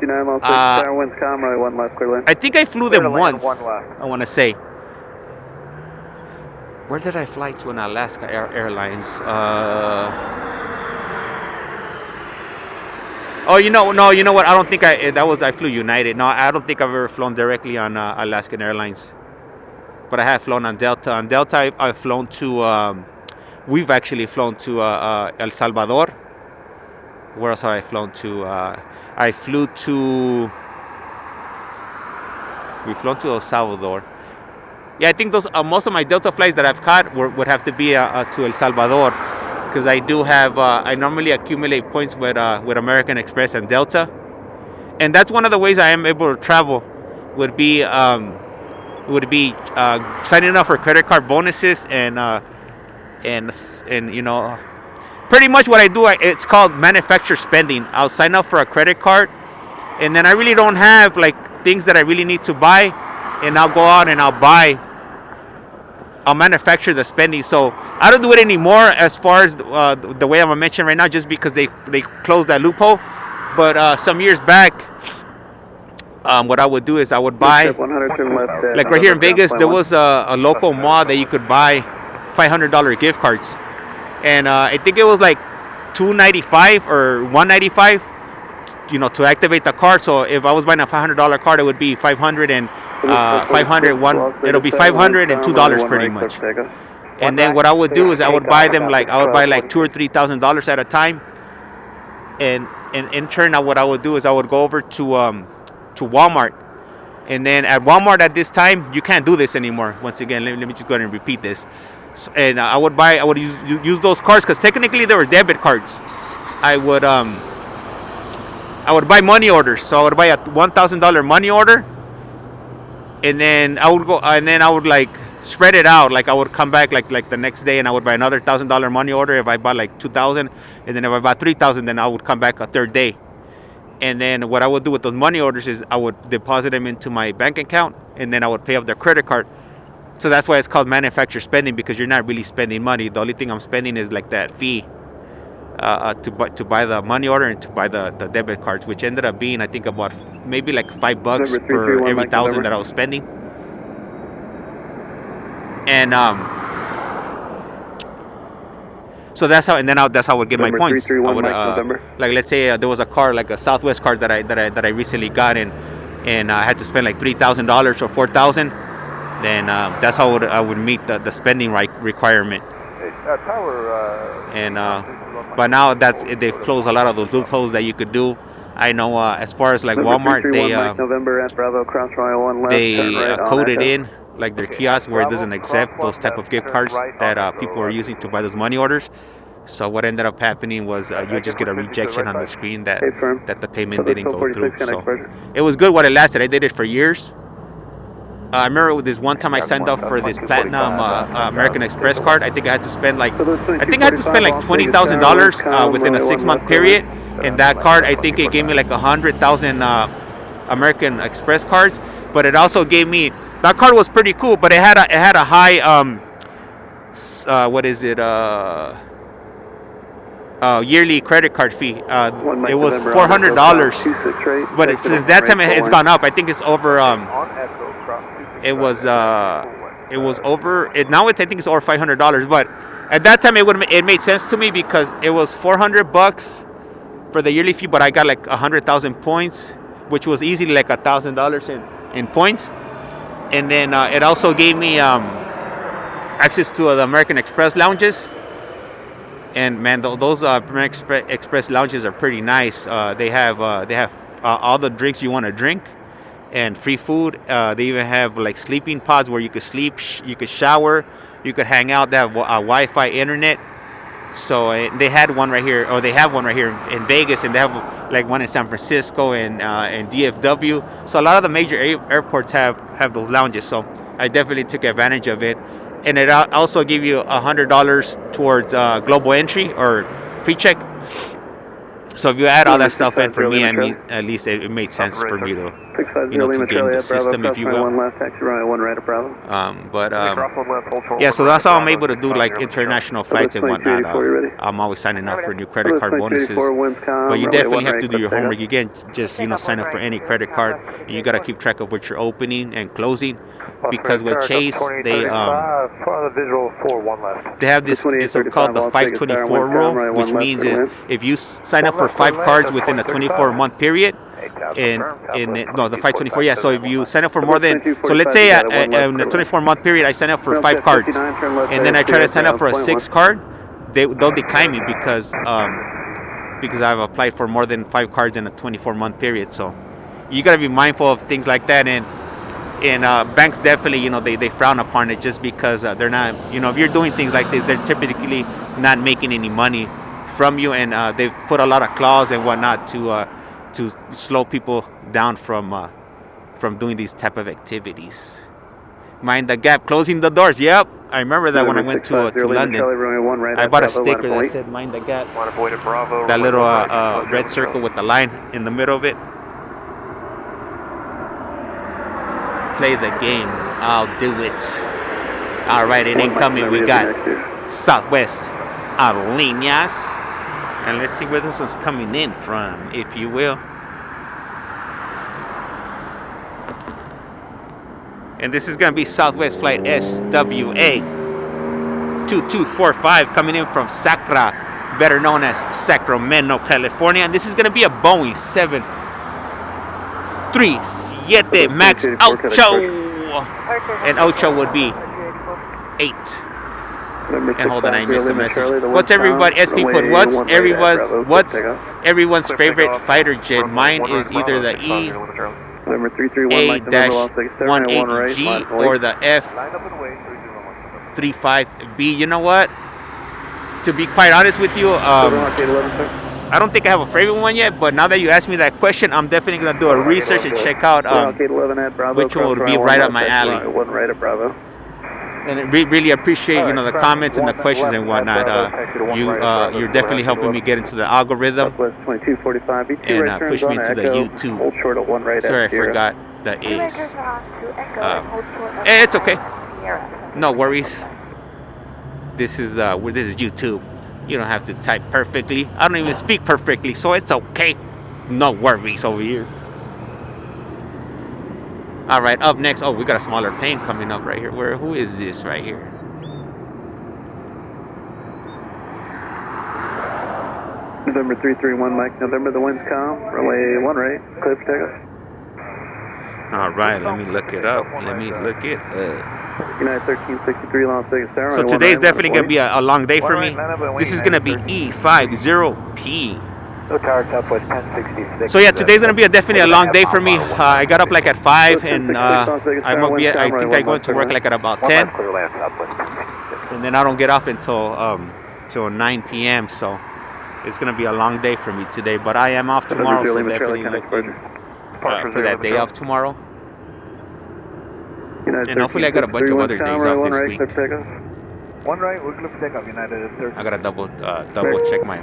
I think I flew them once, I want to say. Where did I fly to in Alaska Airlines? You know what? I don't think I flew United. No, I don't think I've ever flown directly on Alaskan Airlines. But I have flown on Delta. On Delta, I've flown to, we've actually flown to El Salvador. Where else have I flown to? We've flown to El Salvador. Yeah, I think those most of my Delta flights that I've caught would have to be to El Salvador, because I do have I normally accumulate points with American Express and Delta, and that's one of the ways I am able to travel. Would be signing up for credit card bonuses and pretty much what I do. It's called manufacturer spending. I'll sign up for a credit card, and then I really don't have like things that I really need to buy, and I'll go out and I'll manufacture the spending. So I don't do it anymore as far as the way I'm mentioning right now, just because they closed that loophole. But some years back, what I would do is I would buy, like right here in Vegas, there was a local mall that you could buy $500 gift cards, and I think it was like $295 or $195, to activate the card. So if I was buying a $500 card, it would be $500 and it'll be $500 and $2 pretty much. And then what I would do is I would buy like $2,000 or $3,000 at a time. And in turn, what I would do is I would go over to Walmart. And then at Walmart at this time, you can't do this anymore. Once again, let me just go ahead and repeat this. And I would use those cards, because technically they were debit cards. I would buy money orders. So I would buy a $1,000 money order, and then I would like spread it out. Like I would come back like the next day, and I would buy another $1,000 money order if I bought like $2,000, and then if I bought $3,000, then I would come back a third day. And then what I would do with those money orders is I would deposit them into my bank account, and then I would pay off their credit card. So that's why it's called manufacturer spending, because you're not really spending money. The only thing I'm spending is like that fee to buy the money order and to buy the debit cards, which ended up being, I think, about maybe like $5 for every 1,000 that I was spending. And so that's how, and then that's how I would get my points. I would, like, let's say there was a car, like a Southwest card that I recently got, and I had to spend like $3,000 or $4,000. Then that's how I would meet the spending requirement. And but now they've closed a lot of those loopholes that you could do. I know as far as like Walmart, they coded in like their kiosk where it doesn't accept those type of gift cards that people are using to buy those money orders. So what ended up happening was you just get a rejection on the screen that the payment didn't go through. So it was good while it lasted. I did it for years. I remember this one time I signed up for this platinum American Express card. I think I had to spend like $20,000 within a 6-month period. And that card, I think it gave me like 100,000 American Express cards. But it also gave me, that card was pretty cool, but it had a high yearly credit card fee. It was $400, but since that time it's gone up. I think it's over. It was over. Now I think it's over $500. But at that time it made sense to me because it was $400 for the yearly fee, but I got like 100,000 points, which was easily like $1,000 in points. And then it also gave me access to the American Express lounges. And man, those American Express lounges are pretty nice. They have all the drinks you want to drink, and free food. They even have like sleeping pods where you could sleep, you could shower, you could hang out. They have Wi-Fi internet. So they had one right here, or they have one right here in Vegas, and they have like one in San Francisco and DFW. So a lot of the major airports have those lounges. So I definitely took advantage of it. And it also give you $100 towards global entry or pre-check. So if you add all that stuff in, for me, I mean, at least it made sense for me to, to game the system, if you will. Yeah, so that's how I'm able to do like international flights and whatnot. I'm always signing up for new credit card bonuses. But you definitely have to do your homework. You can't just sign up for any credred card. And you got to keep track of what you're opening and closing. Because with Chase, they have this, it's called the 524 rule, which means if you sign up for 5 cards within a 24-month period, the 524, yeah. So if you sign up for more than, so let's say in a 24-month period, I sign up for 5 cards, and then I try to sign up for a 6th card, they'll decline me because I've applied for more than 5 cards in a 24-month period. So you got to be mindful of things like that, and banks definitely, they frown upon it just because they're not, if you're doing things like this, they're typically not making any money from you, and they've put a lot of clause and whatnot to slow people down from doing these type of activities. Mind the gap, closing the doors. Yep, I remember that when I went to London. I bought a sticker that said "Mind the gap." That little red circle with the line in the middle of it. Play the game, I'll do it. All right, and incoming we got Southwest Aerolíneas, and let's see where this one's coming in from, if you will. And this is gonna be Southwest flight SWA 2245 coming in from Sacra, better known as Sacramento, California, and this is gonna be a Boeing 737 Max Ocho, and Ocho would be 8. And hold on, I missed a message. What's everybody? SP put what's everyone's favorite fighter jet? Mine is either the A-180G or the F-35B. You know what? To be quite honest with you, I don't think I have a favorite one yet, but now that you asked me that question, I'm definitely going to do a research and check out which one would be right up my alley. And really appreciate, you know, the comments and the questions and whatnot. You're definitely helping me get into the algorithm and push me into the YouTube. Sorry, I forgot the A's. It's okay. No worries. This is YouTube. You don't have to type perfectly. I don't even speak perfectly, so it's okay. No worries over here. All right, up next. Oh, we got a smaller plane coming up right here. Who is this right here?
November 331, Mike. November, the wind's calm. Relay 1 right. Clear for takeoff.
All right, let me look it up.
United 1363, Las Vegas Tower.
So today's definitely going to be a long day for me. This is going to be E50P. So yeah, today's gonna be definitely a long day for me. I got up like at 5, and I think I go into work like at about 10, and then I don't get off until 9 p.m. So it's gonna be a long day for me today. But I am off tomorrow, so definitely looking for that day off tomorrow. And hopefully I got a bunch of other days off this week.
1 right, we're clear for takeoff, United 13.
I gotta double check my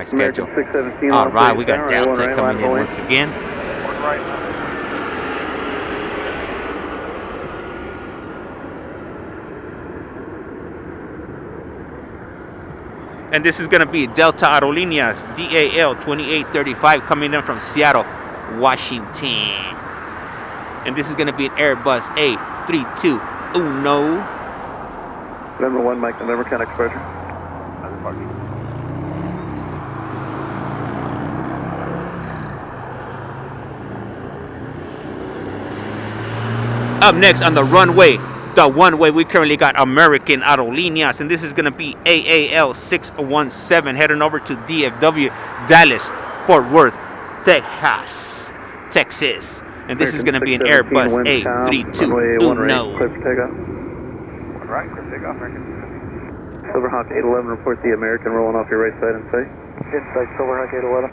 schedule. All right, we got Delta coming in once again.
1 right.
And this is gonna be Delta Aerolíneas DAL 2835 coming in from Seattle, Washington. And this is gonna be an Airbus A321.
November 1, Mike, November, kind of exposure.
Up next on the runway, we currently got American Aerolíneas, and this is going to be AAL 617 heading over to DFW, Dallas, Fort Worth, Texas. And this is going to be an Airbus A321.
Right, clear takeoff, American.
Silverhawk 811, report the American rolling off your right side in sight.
Inside Silverhawk 811.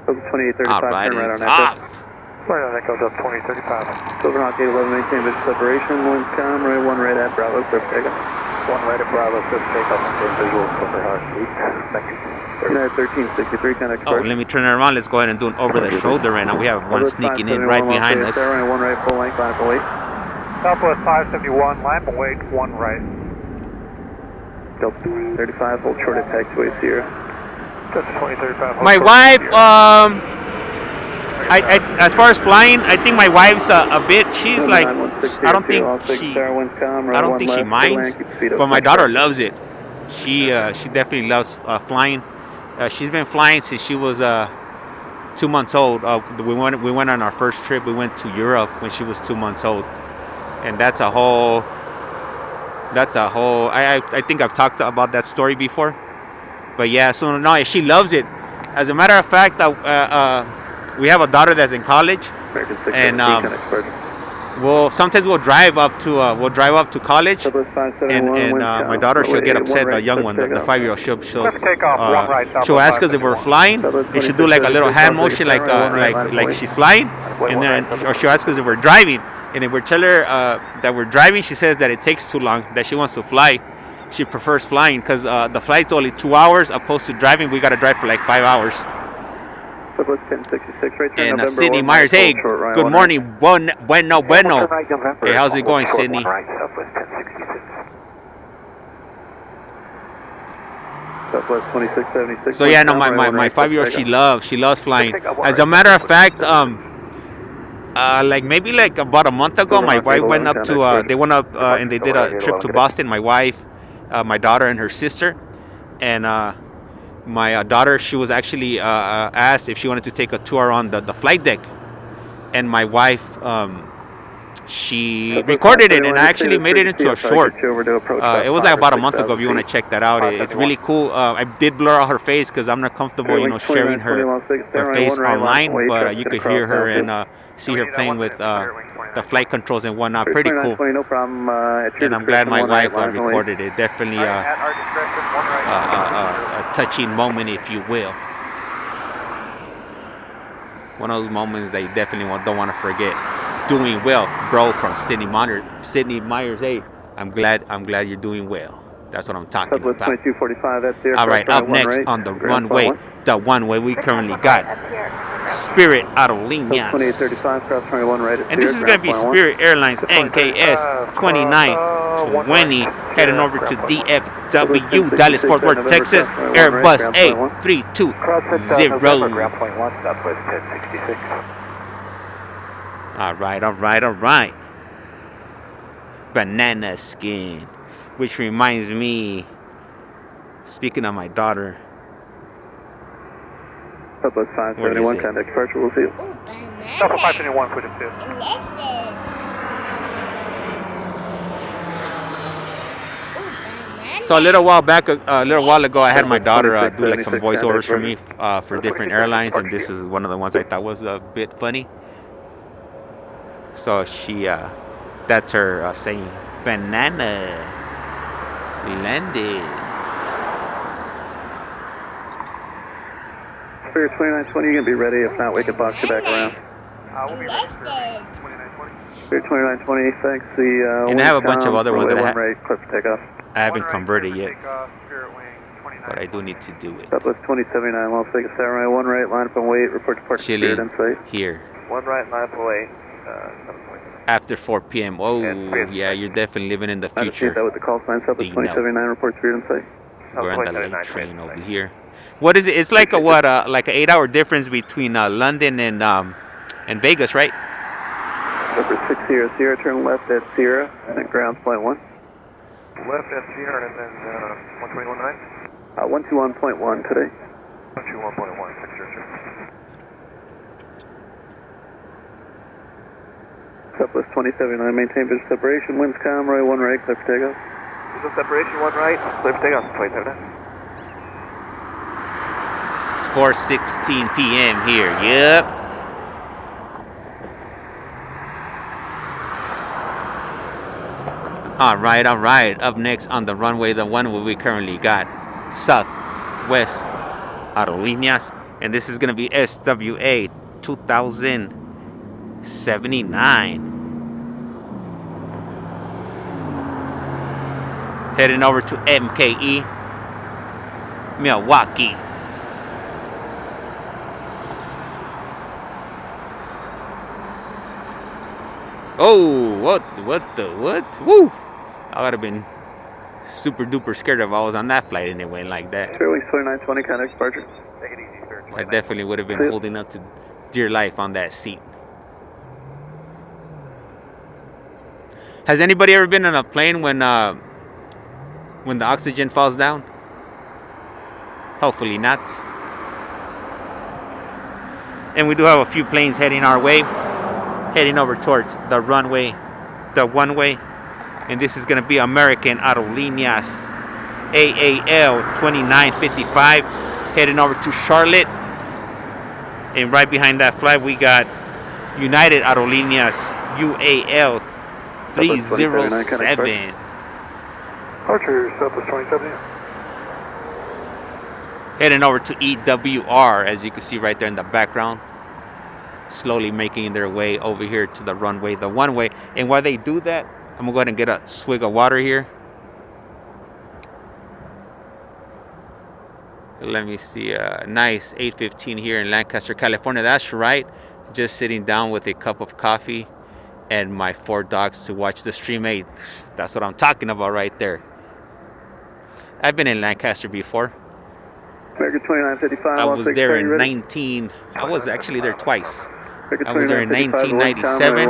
Over 2835,
All right,
turn right
it's
on
off.
Right on Echo, up 2035.
Silverhawk 811, maintain visual separation. Wind's calm, right 1 right at Bravo, clear for takeoff.
1 right at Bravo, clear for takeoff, maintain visual Silverhawk 8. Thank you.
United 1363, kind of
Oh,
exposure.
let me turn it around. Let's go ahead and do an over the shoulder right now. We have one sneaking in right behind us.
1 right, full length, line up, wait.
Southwest 571, line await, 1 right.
Delta 35, hold short at taxiway Sierra.
Delta 2035.
My wife, as far as flying, I think my wife's a bit. She's like, I don't think she minds, but my daughter loves it. She definitely loves flying. She's been flying since she was 2 months old. We went on our first trip. We went to Europe when she was 2 months old, and that's a whole. I think I've talked about that story before, but yeah. So no, she loves it. As a matter of fact, we have a daughter that's in college, and sometimes we'll drive up to college, and my daughter, she'll get upset. The young one, the 5-year-old, she'll ask us if we're flying, and she'll do like a little hand motion, like she's flying, and then or she'll ask us if we're driving, and if we tell her that we're driving, she says that it takes too long, that she wants to fly. She prefers flying because the flight's only 2 hours, opposed to driving we gotta drive for like 5 hours. And Sydney Myers, hey, good morning, bueno. Hey, how's it going, Sydney? So yeah, no, my 5-year-old, she loves flying. As a matter of fact, like about a month ago, my wife went up to and they did a trip to Boston. My wife, my daughter, and her sister, and my daughter, she was actually asked if she wanted to take a tour on the flight deck, and my wife she recorded it, and I actually made it into a short. It was like about a month ago. If you want to check that out, it's really cool. I did blur out her face because I'm not comfortable, sharing her face online, but you could hear her and see her playing with the flight controls and whatnot. Pretty cool. And I'm glad my wife recorded it. Definitely a touching moment, if you will. One of those moments that you definitely don't want to forget. Doing well, bro, from Sydney Myers. Hey, I'm glad you're doing well. That's what I'm talking about. All right, up next on the runway, we currently got Spirit Aerolíneas. And this is going to be Spirit Airlines NKS 2920 heading over to DFW, Dallas Fort Worth, Texas, Airbus A320. All right. Banana skin, which reminds me, speaking of my daughter.
Southwest 571, contact departure, we'll see you.
Southwest 571, clear to see.
So a little while ago, I had my daughter do like some voiceovers for me for different airlines, and this is one of the ones I thought was a bit funny. So she, that's her saying, banana landed.
Spirit 2920, you can be ready. If not, we can box you back around.
We'll be ready for 2920.
Spirit 2920, thanks.
And I have a bunch of other ones that
I
haven't converted yet, but I do need to do it.
Southwest 2079, Las Vegas, Tower right, 1 right, line up and wait, report departure Spirit Insight.
Here.
1 right, line up and wait.
After 4 p.m. Oh, yeah, you're definitely living in the future.
That with the call sign, Southwest 2079, report Spirit Insight.
We're on the late train over here. What is it? It's like like an 8-hour difference between London and Vegas, right?
Number 6 Sierra, turn left at Sierra, and then grounds point 1.
Left at Sierra, and then 121.9?
121.1 today.
121.1, 6 Sierra.
Southwest 2079, maintain visual separation, winds calm, runway 1 right, clear for takeoff.
Visual separation, 1 right, clear for takeoff, 2079.
4:16 p.m. here, yep. All right. Up next on the runway, the one we currently got, Southwest Aerolíneas, and this is going to be SWA 2079. Heading over to MKE, Milwaukee. Oh, what? Woo! I would have been super duper scared if I was on that flight and it went like that.
Fairway 2920, contact departure.
Take it easy, sir.
I definitely would have been holding up to dear life on that seat. Has anybody ever been on a plane when the oxygen falls down? Hopefully not. And we do have a few planes heading our way. Heading over towards the runway, the one-way, and this is going to be American Aerolíneas AAL 2955 heading over to Charlotte, and right behind that flight we got United Aerolíneas UAL 307.
Departure, Southwest 2070.
Heading over to EWR, as you can see right there in the background. Slowly making their way over here to the runway, the one-way. And while they do that, I'm gonna go ahead and get a swig of water here. Let me see, nice 8:15 here in Lancaster, California. That's right, just sitting down with a cup of coffee and my 4 dogs to watch the stream. Hey, that's what I'm talking about right there. I've been in Lancaster before.
American 2955.
I was there in I was actually there twice. I was there in 1997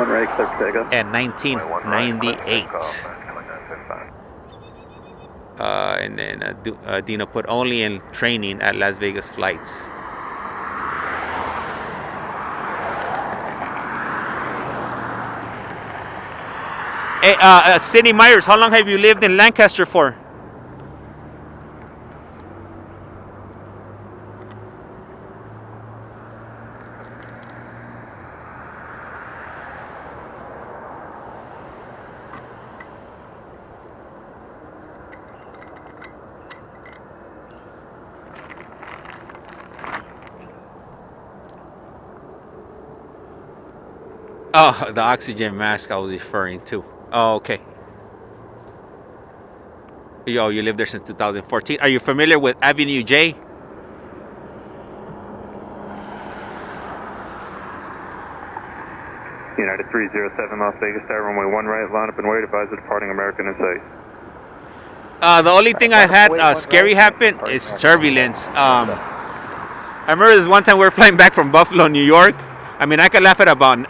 and 1998. And then Dino put only in training at Las Vegas flights. Hey, Sidney Myers, how long have you lived in Lancaster for? Oh, the oxygen mask I was referring to. Oh, okay. Yo, you lived there since 2014. Are you familiar with Avenue J?
United 307 Las Vegas, Tower, runway 1 right, line up and wait, advise the departing American in sight.
The only thing I had scary happen is turbulence. I remember this one time we were flying back from Buffalo, New York. I mean, I can laugh about it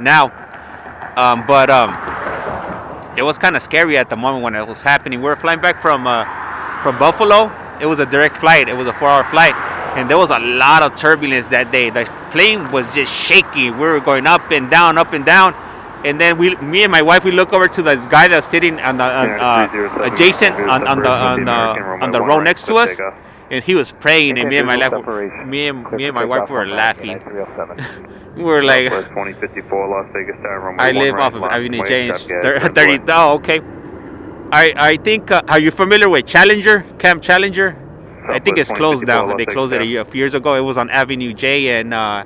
now. But it was kind of scary at the moment when it was happening. We were flying back from Buffalo. It was a direct flight. It was a 4-hour flight, and there was a lot of turbulence that day. The plane was just shaky. We were going up and down, and then me and my wife, we look over to this guy that's sitting on the adjacent on the row next to us. And he was praying, and me and my wife were laughing. We were like,
2054 Las Vegas Tower,
I live off of Avenue J. 30. Oh, okay. I think. Are you familiar with Challenger, Camp Challenger? I think it's closed now. They closed it a few years ago. It was on Avenue J, and I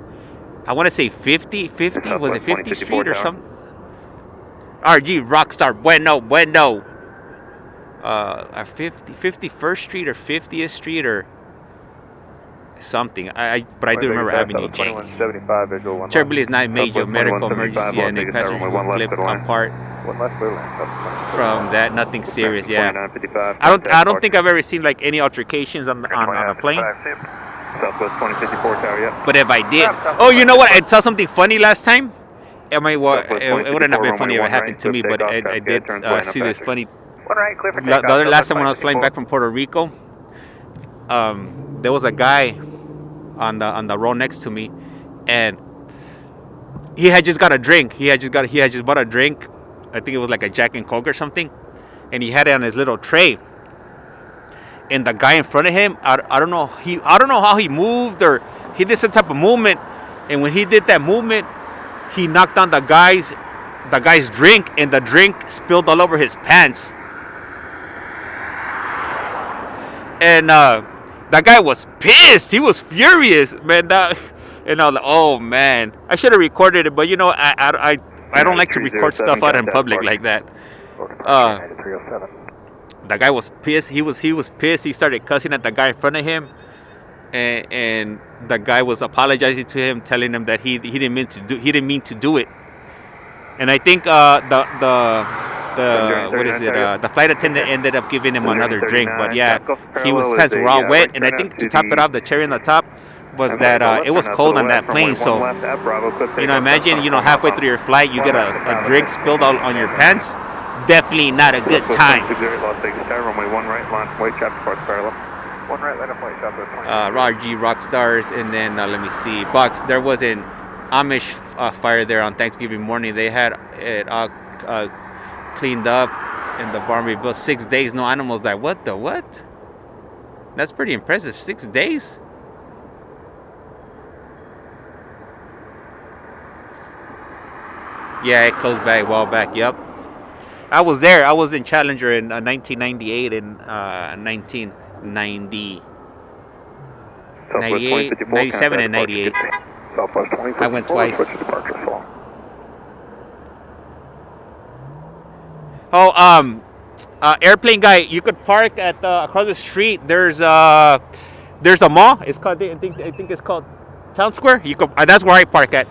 want to say 50. Was it 50th Street or something? RG Rockstar Bueno. 51st Street or 50th Street or something. But I do remember Avenue J. Turbulence is not major medical emergency, and a passenger who flipped apart from that. Nothing serious. Yeah. I don't think I've ever seen like any altercations on a plane.
Southwest 2054 Tower, yeah.
But if I did, oh, you know what? I saw something funny last time. It wouldn't have been funny if it happened to me, but I did see this funny. The other last time when I was flying back from Puerto Rico, there was a guy on the row next to me, and he had just got a drink. He had just bought a drink. I think it was like a Jack and Coke or something, and he had it on his little tray. And the guy in front of him, I don't know how he moved, or he did some type of movement, and when he did that movement, he knocked on the guy's drink, and the drink spilled all over his pants. And that guy was pissed. He was furious, man. And I was like, oh man, I should have recorded it, but you know, I don't like to record stuff out in public like that. The guy was pissed. He was pissed. He started cussing at the guy in front of him, and the guy was apologizing to him, telling him that he didn't mean to do it. And I think the flight attendant ended up giving him another drink. But yeah, his pants were all wet. And I think to top it off, the cherry on the top was that it was cold on that plane. So, you know, imagine, you know, halfway through your flight, you get a drink spilled out on your pants. Definitely not a good time. RG Rockstars, and then let me see, Bucks. There was an Amish fire there on Thanksgiving morning. They had it cleaned up, and the barn rebuilt. 6 days, no animals died. What? That's pretty impressive. 6 days. Yeah, it closed back a while back. Yep. I was there. I was in Challenger in 1998 and 1990, 98, 97 and 98. I went twice. Oh, airplane guy, you could park at across the street. There's a mall. It's called. I think it's called Town Square. You could. That's where I park at.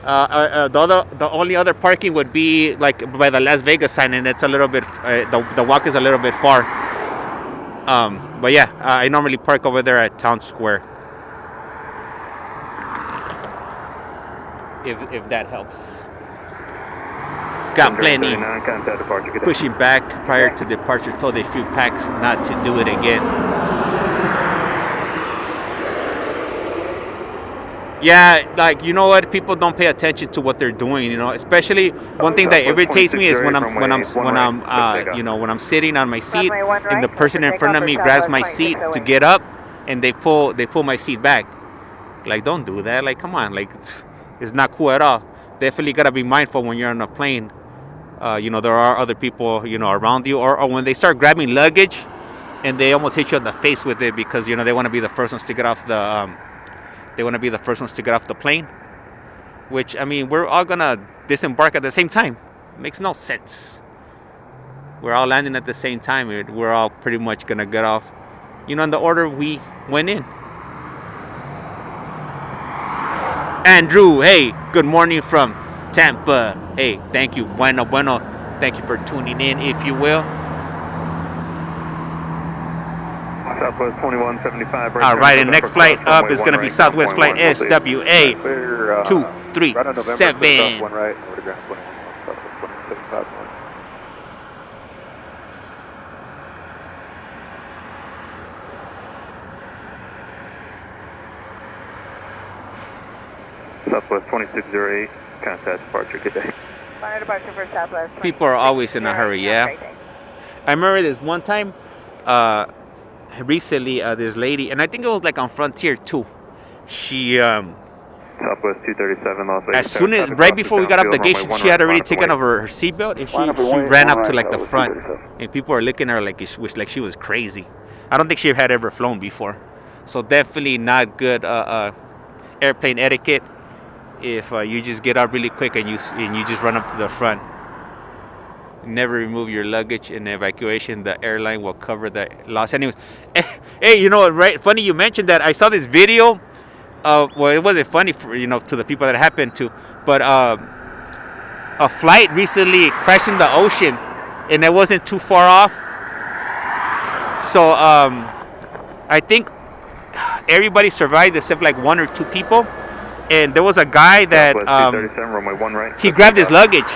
The only other parking would be like by the Las Vegas sign, and it's a little bit. The walk is a little bit far. But yeah, I normally park over there at Town Square. If that helps. Got plenty. Pushing back prior to departure. Told a few packs not to do it again. Yeah, like, you know what? People don't pay attention to what they're doing. You know, especially one thing that irritates me is when I'm sitting on my seat and the person in front of me grabs my seat to get up, and they pull my seat back. Like, don't do that. Like, come on. Like, it's not cool at all. Definitely gotta be mindful when you're on a plane. You know, there are other people, you know, around you, or when they start grabbing luggage, and they almost hit you in the face with it because, you know, they want to be the first ones to get off the. They want to be the first ones to get off the plane, which, I mean, we're all going to disembark at the same time. It makes no sense. We're all landing at the same time. We're all pretty much going to get off, you know, in the order we went in. Andrew, hey, good morning from Tampa. Hey, thank you. Bueno. Thank you for tuning in, if you will.
Southwest 2175.
All right, and next flight up is going to be Southwest Flight SWA 237.
One right, over to ground 21, Southwest 2175. Southwest 2608, contact departure, good day.
Final departure for Southwest.
People are always in a hurry, yeah. I remember this one time, recently, this lady, and I think it was like on Frontier too. She
Southwest 237, Los Vegas.
as soon as right before we got off the gate, she had already taken off her seatbelt, and she ran up to like the front, and people were looking at her like she was crazy. I don't think she had ever flown before, so definitely not good airplane etiquette if you just get up really quick and you just run up to the front. Never remove your luggage in evacuation. The airline will cover the loss. Anyways, hey, you know, right? Funny you mentioned that. I saw this video. Well, it wasn't funny for, you know, to the people that it happened to, but a flight recently crashed in the ocean, and it wasn't too far off. So I think everybody survived except like one or two people. And there was a guy that he grabbed his luggage,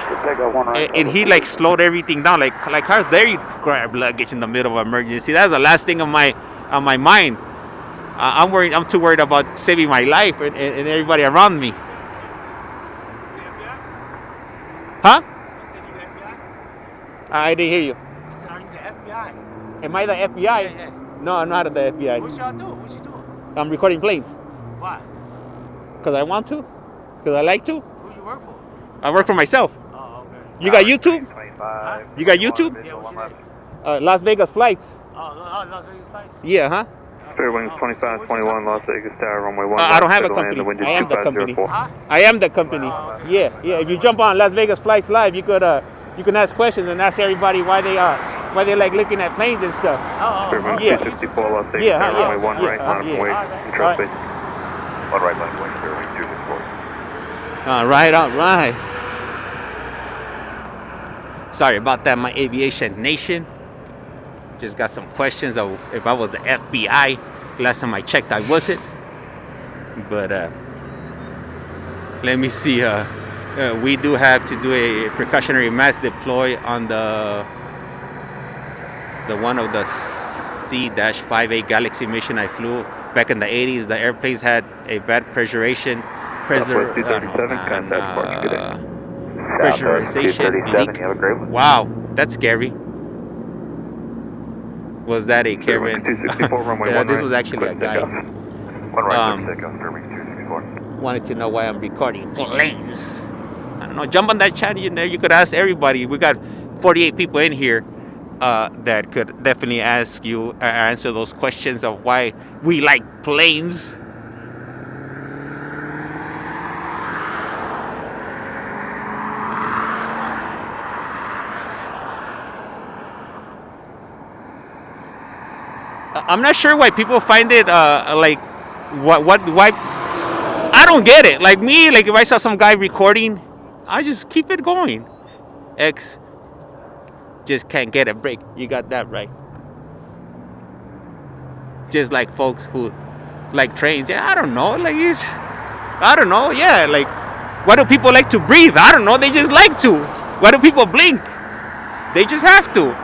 and he like slowed everything down. Like how dare you grab luggage in the middle of emergency? That's the last thing on my mind. I'm too worried about saving my life and everybody around me. Huh? I didn't hear you.
I said, are you the FBI?
Am I the FBI?
Yeah.
No, I'm not the FBI.
What y'all do? What you doing?
I'm recording planes.
Why?
Because I want to. Because I like to.
Who you work for?
I work for myself.
Oh, okay.
You got YouTube?
Huh?
You got YouTube?
Yeah, what's your name?
Las Vegas flights.
Oh, Las Vegas flights?
Yeah, huh?
Fairwings 2521, Las Vegas Tower, runway 1.
I don't have a company. I am the company. I am the company. Yeah. If you jump on Las Vegas Flights Live, you could ask questions and ask everybody why they like looking at planes and stuff.
Fairwings 264, Las Vegas Tower, runway 1 right, line of way, control space. 1 right, line of way, Fairwings 264.
All right. Sorry about that, my aviation nation. Just got some questions of if I was the FBI. Last time I checked, I wasn't. But let me see. We do have to do a precautionary mass deploy on the one of the C-58 Galaxy mission I flew back in the 80s. The airplanes had a bad pressurization leak. Wow, that's scary. Was that a Karen? Yeah, this was actually a guy. Wanted to know why I'm recording planes. I don't know. Jump on that chat. You could ask everybody. We got 48 people in here that could definitely answer those questions of why we like planes. I'm not sure why people find it why I don't get it. Like me, like if I saw some guy recording, I just keep it going. X just can't get a break. You got that right. Just like folks who like trains. Yeah, I don't know. I don't know. Yeah, like why do people like to breathe? I don't know. They just like to. Why do people blink? They just have to.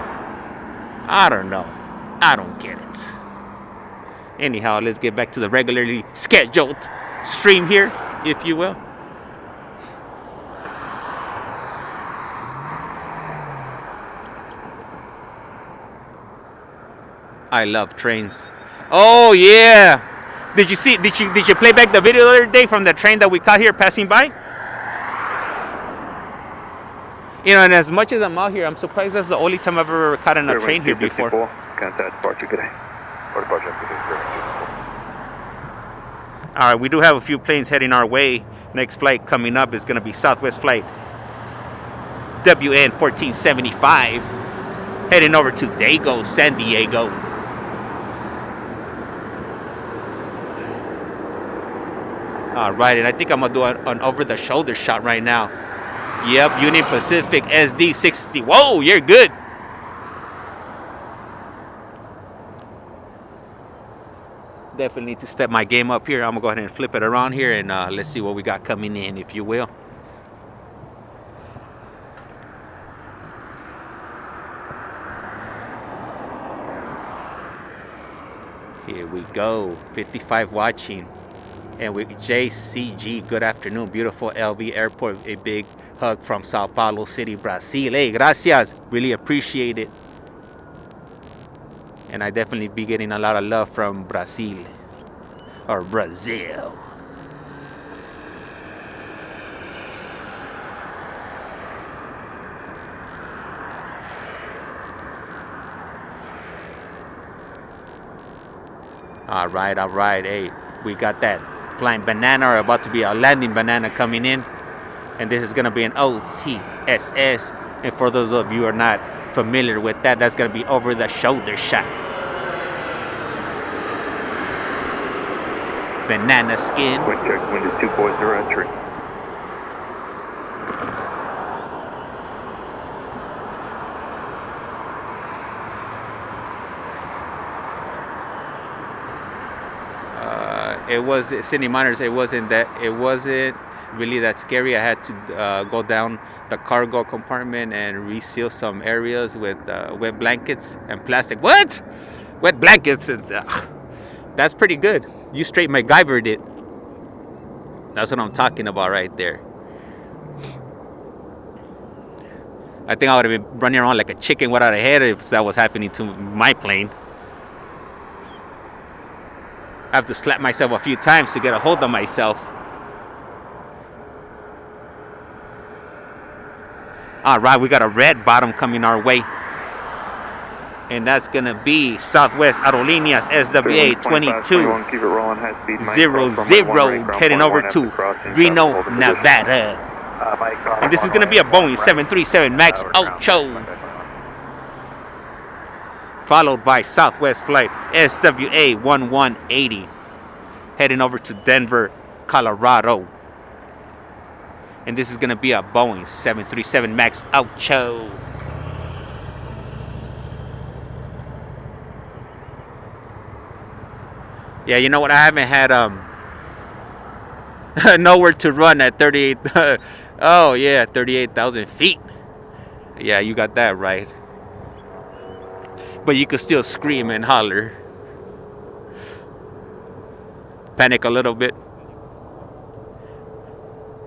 I don't know. I don't get it. Anyhow, let's get back to the regularly scheduled stream here, if you will. I love trains. Oh yeah. Did you play back the video the other day from the train that we caught here passing by? You know, and as much as I'm out here, I'm surprised that's the only time I've ever caught on a train here before.
Contact departure today.
All right, we do have a few planes heading our way. Next flight coming up is going to be Southwest flight WN 1475 heading over to Dago, San Diego. All right, and I think I'm going to do an over-the-shoulder shot right now. Yep, Union Pacific SD60. Whoa, you're good. Definitely need to step my game up here. I'm going to go ahead and flip it around here, and let's see what we got coming in, if you will. Here we go. 55 watching. And with JCG, good afternoon. Beautiful LV Airport. A big hug from Sao Paulo City, Brazil. Hey, gracias. Really appreciate it. And I definitely be getting a lot of love from Brazil. Or Brazil. All right. Hey, we got that flying banana, or about to be a landing banana coming in. And this is going to be an OTSS. And for those of you who are not familiar with that, that's going to be over the shoulder shot. Banana skin.
Wind check, wind is 240 at 3.
It was Sydney Miners. It wasn't really that scary. I had to go down the cargo compartment and reseal some areas with wet blankets and plastic. What? Wet blankets? That's pretty good. You straight MacGyvered it. That's what I'm talking about right there. I think I would have been running around like a chicken without a head if that was happening to my plane. I have to slap myself a few times to get a hold of myself. All right, we got a red bottom coming our way. And that's going to be Southwest Aerolíneas SWA 2200 heading over to Reno, Nevada. And this is going to be a Boeing 737 MAX 8. Followed by Southwest flight SWA 1180 heading over to Denver, Colorado. And this is going to be a Boeing 737 MAX 8. Yeah, you know what? I haven't had nowhere to run at 38. Oh yeah, 38,000 feet. Yeah, you got that right. But you could still scream and holler. Panic a little bit.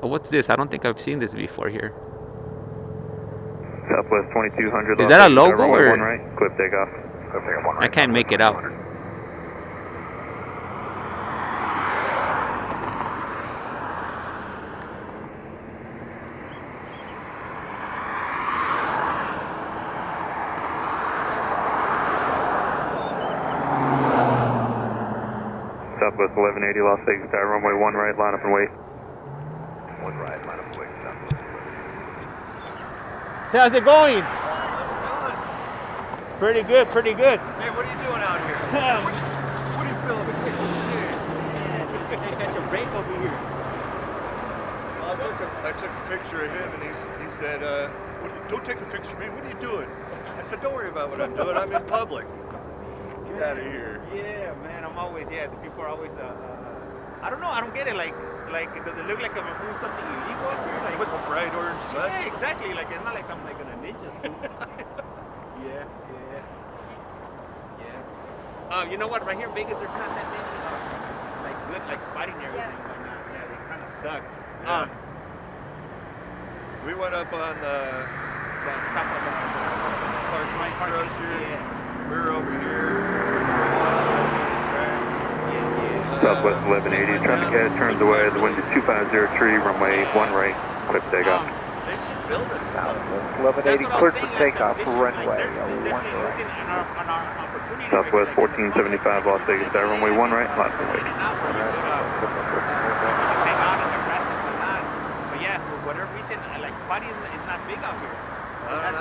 Oh, what's this? I don't think I've seen this before here.
Southwest 2200.
Is that a logo or?
One right. Clip takeoff.
I can't make it out.
Southwest 1180, Las Vegas, Tower, runway 1 right, line up and wait.
1 right, line up and wait, Southwest.
How's it going? Pretty good, pretty good.
Hey, what are you doing out here? What are you filming?
Can't catch a break over here.
Well, I took a picture of him, and he said, don't take a picture of me. What are you doing? I said, don't worry about what I'm doing. I'm in public. Get out of here.
Yeah, man, I'm always, the people are always, I don't know, I don't get it, like, does it look like I'm doing something illegal up here? Like,
with a bright orange light?
Yeah, exactly, like, it's not like I'm like in a ninja suit. Yeah. You know what, right here in Vegas, there's not that many, like, good, like, spotting areas and whatnot. suck.
Yeah. We went up on the
Top of the
parking structure.
Yeah.
We were over here.
Southwest 1180, traffic ahead turns away, the wind is 2503, runway 1 right, clear for takeoff.
They should build a
Southwest 1180, clear for takeoff, runway 1 right.
Southwest 1475, Las Vegas Tower, runway 1 right, line for wait.
But yeah, for whatever reason, like Spotty is not big out here. That's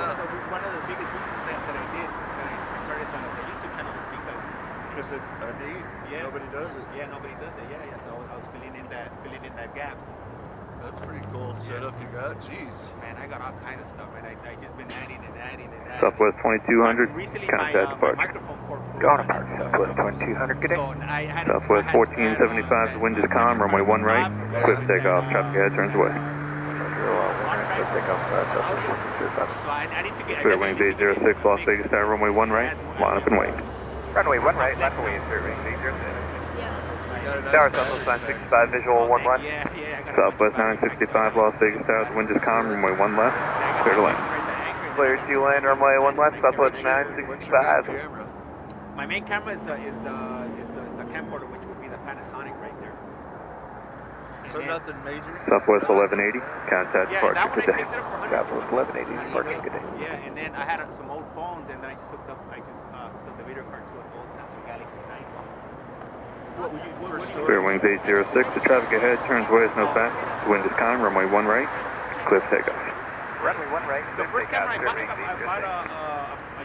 one of the biggest reasons that I did, that I started the YouTube channel, was because
it's a need.
Yeah.
Nobody does it.
Yeah, nobody does it. Yeah. So I was filling in that gap.
That's pretty cool setup you got. Jeez.
Man, I got all kinds of stuff, man. I just been adding.
Southwest 2200,
Recently,
contact
my
departure.
microphone port.
Going apart, Southwest 2200, good day.
So I had
Southwest 1475, the wind is calm, runway 1 right, clear for takeoff, traffic ahead turns away.
So I need to get.
Clear wings 806, Las Vegas Tower, runway 1 right, line up and wait.
Runway 1 right, left away, clear wings 806.
Nice
Tower, Southwest 965, visual 1 left.
Yeah, I got
Southwest 965, Las Vegas Tower, the wind is calm, runway 1 left, clear to land.
Clear to land, runway 1 left, Southwest 965.
camera.
My main camera is the camcorder, which would be the Panasonic right there.
So nothing major?
Southwest 1180, contact
Yeah,
departure,
that one I
good day.
picked it up for 100.
Southwest 1180, parking, good day.
Yeah, and then I had some old phones, and then I just hooked up the video card to an old Samsung Galaxy 9 phone. What would you
Clear wings 806, the traffic ahead turns ways no fast, the wind is calm, runway 1 right, clear for takeoff.
Runway 1 right,
The first camera I bought a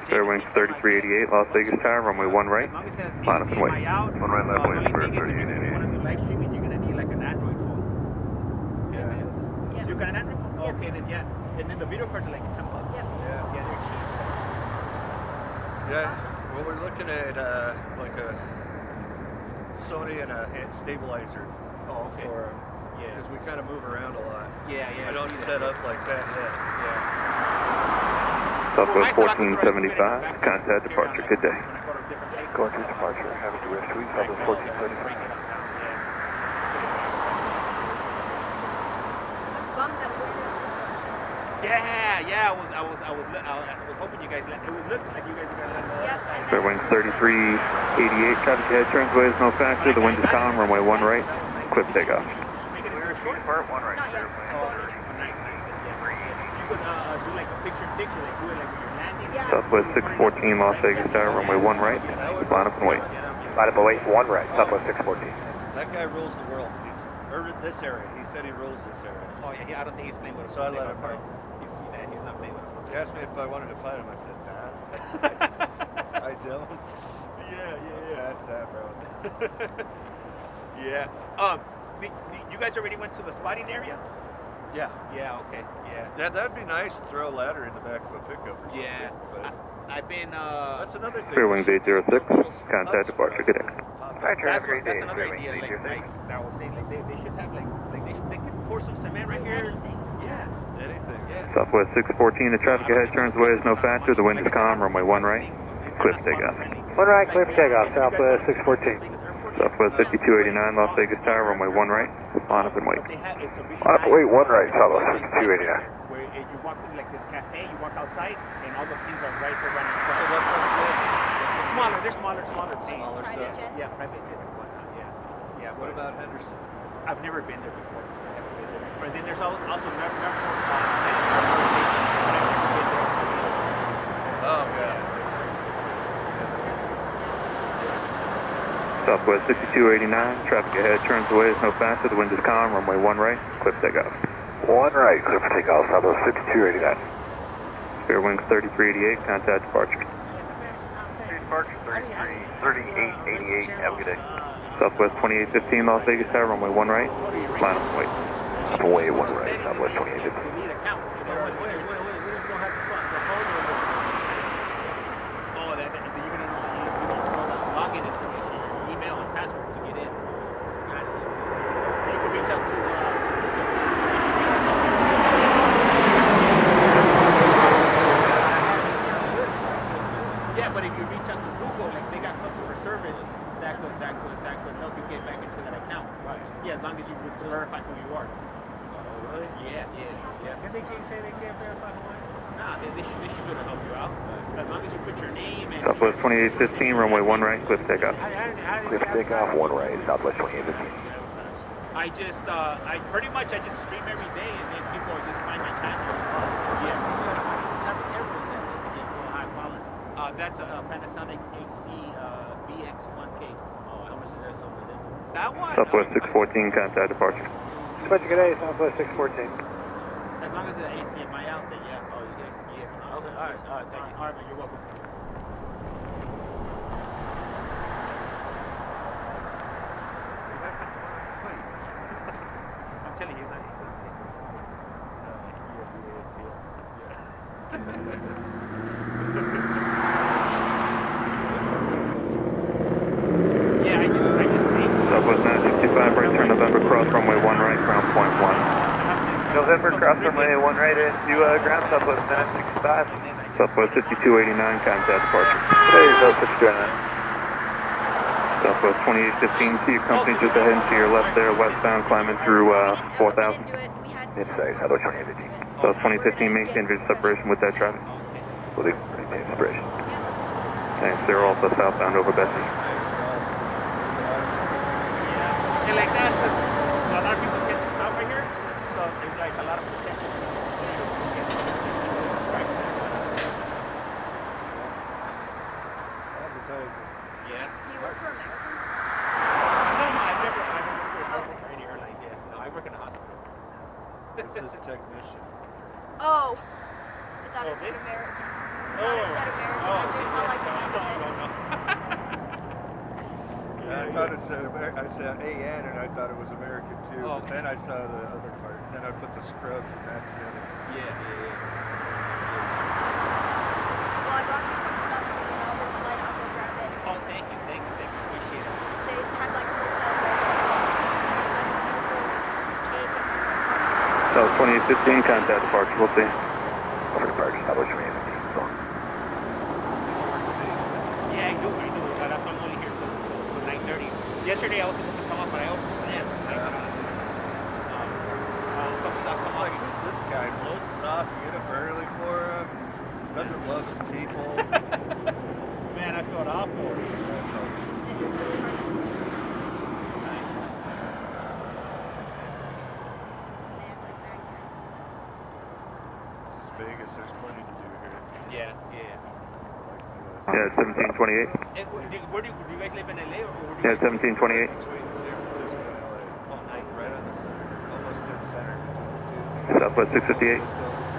Clear wings 3388, Las Vegas Tower, runway 1 right,
As long as it says
line up and wait.
HDMI out,
1 right, left
the
wing,
only
clear
thing is if you
3888.
want to do live streaming, you're going to need like an Android phone. You got an Android phone? Oh, okay, then yeah. And then the video cards are like $10. Yeah, they're cheap.
Yeah. Well, we're looking at like a Sony and a hand stabilizer.
Oh, okay.
Because we kind of move around a lot.
Yeah.
I don't set up like that yet.
Southwest 1475, contact departure, good day.
Going to departure, having to rest week, Southwest 1475.
Yeah. I was hoping you guys let. It would look like you guys were gonna let.
Clear wings 3388, traffic ahead turns ways no faster, the wind is calm, runway 1 right, clear for takeoff.
Clear part 1 right, clear.
Nice. You could do like a picture, like do it like when you're landing.
Southwest 614, Las Vegas Tower, runway 1 right, line up and wait.
Line up and wait, 1 right, Southwest 614.
That guy rules the world. Or this area. He said he rules this area.
Oh yeah, I don't think he's playing with a
So I let him know.
He's not playing with a
He asked me if I wanted to fight him. I said, nah. I don't. Yeah, ask that, bro.
Yeah. You guys already went to the spotting area?
Yeah.
Yeah. Okay. Yeah.
Yeah, that'd be nice to throw a ladder in the back of a pickup or something.
Yeah.
But
I've been.
that's another thing.
Clear wings 806, contact departure, good day.
That's another idea. Like I was saying, like they should have like they could pour some cement right here. Yeah.
Anything.
Yeah.
Southwest 614, the traffic ahead turns ways no faster, the wind is calm, runway 1 right, clear for takeoff.
1 right, clear for takeoff, Southwest 614.
Southwest 5289, Las Vegas Tower, runway 1 right, line up and wait.
Line up and wait, 1 right, Southwest 5289.
Where you walk in like this cafe, you walk outside, and all the things are right there running in
So
front.
what comes in?
Smaller, they're smaller things.
Smaller stuff.
Yeah, private jets and whatnot. Yeah.
What about Henderson?
I've never been there before. And then there's also
Oh, yeah.
Southwest 6289, traffic ahead turns away no faster, the wind is calm, runway 1 right, clear for takeoff.
1 right, clear for takeoff, Southwest 5289.
Clear wings 3388, contact departure.
Departure 3888, have a good day.
Southwest 2815, Las Vegas Tower, runway 1 right, line up and wait.
Runway 1 right, Southwest 2815.
you need account. We don't have the phone number. Oh, you're gonna know the login information, your email and password to get in. You can reach out to Google. Yeah, but if you reach out to Google, like they got customer service that could help you get back into that account. Right. Yeah, as long as you verify who you are.
they can't say they can't verify Hawaii?
Nah, they should be able to help you out. As long as you put your name and...
Southwest 2815, runway 1 right, cliff takeoff.
Cliff takeoff, 1 right, Southwest 2815.
I just stream every day, and then people just find my channel.
Yeah. What type of camera is that? They get real high quality.
That's a Panasonic HC VX1K.
Oh, how much is that something like that?
That one.
Southwest 614, contact departure.
Dispatch, good day, Southwest 614.
As long as the HDMI out, then yeah.
Oh, you can?
Yeah.
Okay, all right, thank you.
All right, man, you're welcome. I'm telling you, he's not. Yeah, I just
Southwest 965, right turn November, cross runway 1 right, ground point 1.
November, cross runway 1 right into ground, Southwest 965.
Southwest 5289, contact departure.
Hey, Southwest 629.
Southwest 2815, see your company just ahead and to your left there, westbound, climbing through 4000.
Inside, Southwest 2815.
Southwest 2015, maintain visual separation with that traffic.
Will do, maintain separation.
Thanks, they're also southbound over Betsy.
And like that, because a lot of people tend to stop right here, so it's like a lot of protection.
Advertising.
Yeah.
Do you work for American?
No, I never worked for any airlines yet. No, I work in a hospital.
This is technician.
Oh. I thought it said American. I thought it said American. I just saw like the end of it.
No.
Yeah, I thought it said I said AN and I thought it was American too.
Oh,
But then I saw the other part. Then I put the scrubs and that together.
Yeah.
Well, I brought you some stuff from the Melbourne flight. I'll go grab it.
Oh, thank you. Appreciate it.
They had like a whole celebration.
South 2815, contact departure, we'll see.
Over departure, Southwest 2815.
Yeah, I do. That's why I'm only here till 9:30. Yesterday I was supposed to come up, but I overslept. Something's not come
It's
up.
like, who's this guy? Blows us off. You get up early for him. Doesn't love his people.
Man, I felt awful.
That's all.
It was really hard to see.
Nice.
They have like bag tags and stuff.
This is Vegas. There's plenty to do here.
Yeah.
Yeah, 1728.
And where do you guys live in LA or where do you
Yeah,
guys
1728.
Between San Francisco and LA.
Oh, nice.
Right on the center. Almost dead center between the two.
Southwest 658.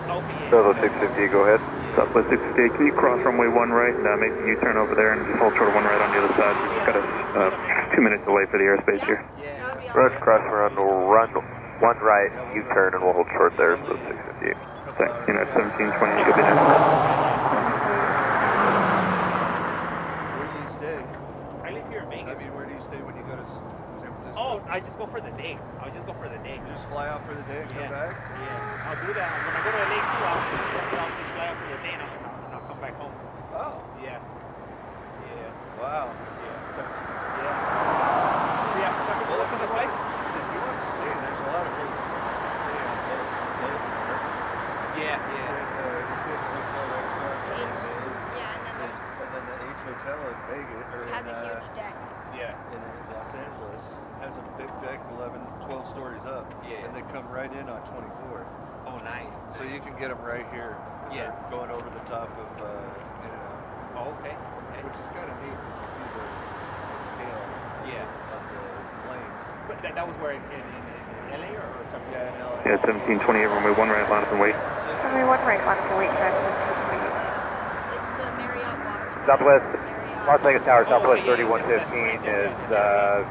Okay.
Southwest 658, go ahead.
Southwest 658, can you cross runway 1 right and make the U-turn over there and just hold short of 1 right on the other side? We've just got a 2-minute delay for the airspace here.
Yeah.
That would be
Rush,
awesome.
cross run 1 right, U-turn, and we'll hold short there, so 658.
Thanks, you know, 1728, good to know.
Where do you stay?
I live here in Vegas.
I mean, where do you stay when you go to San Francisco?
Oh, I just go for the day. I'll just go for the day.
You just fly out for the day and come back?
Yeah. I'll do that. When I go to LA too, I'll just fly out for the day and I'll come back home.
Oh,
Yeah.
wow. That's,
Yeah, so I can look at the flights.
if you want to stay, there's a lot of places to stay on both airports.
Yeah.
You stay at the hotel right across
The
from
H.
the
Yeah, and then there's
and then the H Hotel in Vegas, or
it has a
in,
huge deck.
Yeah.
in Los Angeles, has a big deck 12 stories up.
Yeah.
And they come right in on 24.
Oh, nice.
So you can get them right here.
Yeah.
They're going over the top of, in and out.
Oh, okay.
Which is kind of neat because you see the scale
Yeah.
of the planes.
But that was where in LA or something?
Yeah, in LA.
Yeah, 1728, runway 1 right, line up and wait.
Runway 1 right, on to wait, It's the Marriott Water Center.
Southwest,
Marriott.
Las Vegas Tower, Southwest
yeah,
3115
yeah.
is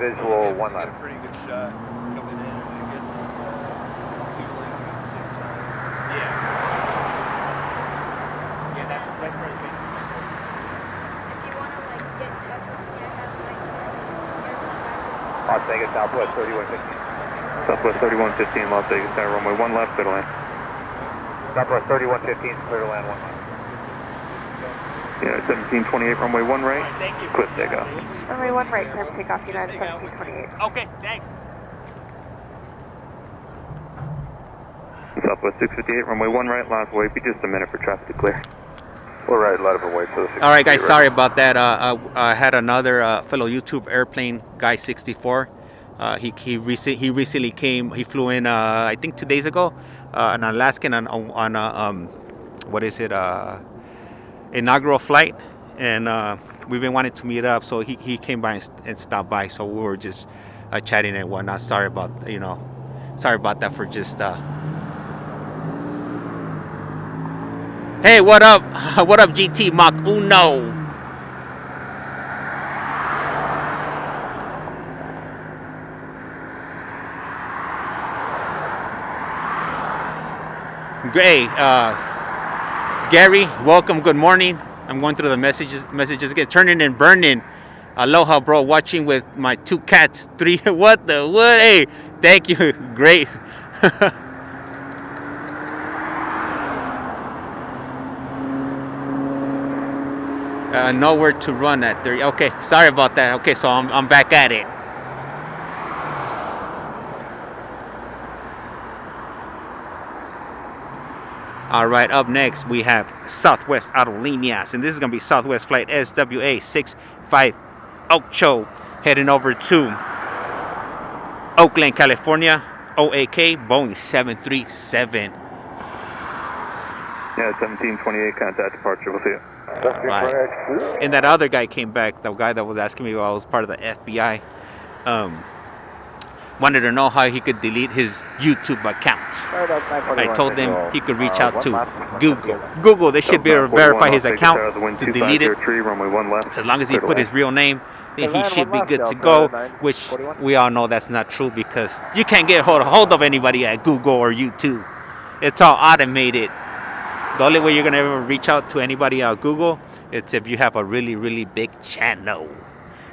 visual 1
Got
left.
a pretty good shot coming in and then getting two landing at the same time.
Yeah. Yeah, that's pretty big.
If you want to like get in touch with me, I have my airline license.
Las Vegas Southwest 3115.
Southwest 3115, Las Vegas Tower, runway 1 left, clear to land.
Southwest 3115, clear to land 1 left.
Yeah, 1728, runway 1 right,
Thank you.
cliff takeoff.
Runway 1 right, clear for takeoff, United 1728.
Okay, thanks.
Southwest 658, runway 1 right, line of wait, be just a minute for traffic to clear. We're right, line of wait for the 658.
All right, guys, sorry about that. I had another fellow YouTube airplane, guy 64. He recently came. He flew in I think 2 days ago, an Alaskan on what is it, inaugural flight, and we've been wanting to meet up. So he came by and stopped by. So we were just chatting and whatnot. Sorry about that for just. Hey, what up? What up, GT Mach Uno? Great, Gary, welcome. Good morning. I'm going through the messages. Get turning and burning. Aloha, bro. Watching with my 2 cats. 3. What? Hey, thank you. Great. Nowhere to run at 30. Okay, sorry about that. Okay, so I'm back at it. All right, up next we have Southwest Aerolíneas, and this is going to be Southwest Flight SWA 658 heading over to Oakland, California, OAK, Boeing 737.
Yeah, 1728, contact departure, we'll see you.
Right. And that other guy came back, the guy that was asking me if I was part of the FBI, wanted to know how he could delete his YouTube account. I told him he could reach out to Google. They should be able to verify his account to delete it. As long as he put his real name, then he should be good to go, which we all know that's not true, because you can't get hold of anybody at Google or YouTube. It's all automated. The only way you're going to ever reach out to anybody at Google, it's if you have a really, really big channel.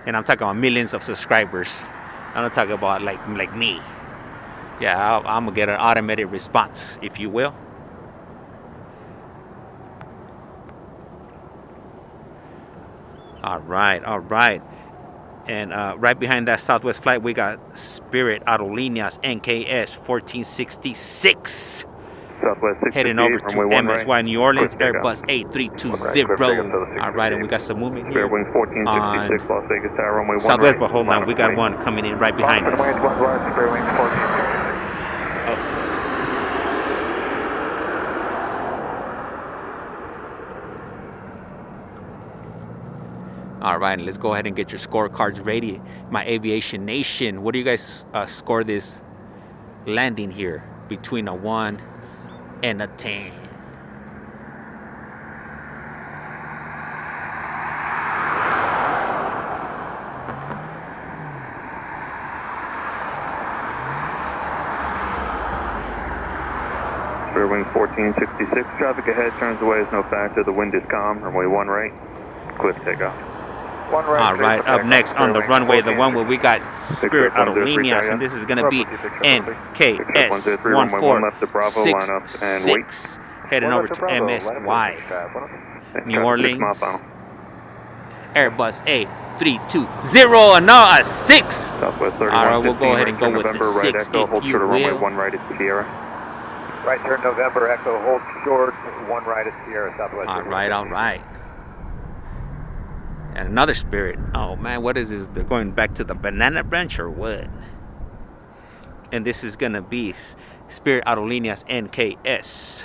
And I'm talking about millions of subscribers. I'm not talking about like me. Yeah, I'm going to get an automated response, if you will. All right. And right behind that Southwest flight, we got Spirit Aerolíneas NKS 1466. Heading over to MSY New Orleans, Airbus A320. All right, and we got some movement here on Southwest, but hold on, we got one coming in right behind us. All right, let's go ahead and get your scorecards ready. My Aviation Nation, what do you guys score this landing here between a 1 and a 10?
Spirit Wing 1466, traffic ahead turns away is no factor. The wind is calm. Runway 1 right, clear for takeoff.
All right, up next on the runway, the one where we got Spirit Aerolíneas, and this is going to be NKS 1466, heading over to MSY New Orleans, Airbus A320, and now a 6. All right, we'll go ahead and go with the 6, if you will.
1 right at Sierra.
Right turn November, Echo, hold short, 1 right at Sierra, Southwest.
All right. And another Spirit. Oh man, what is this? They're going back to the Banana Branch or what? And this is gonna be Spirit Aerolíneas NKS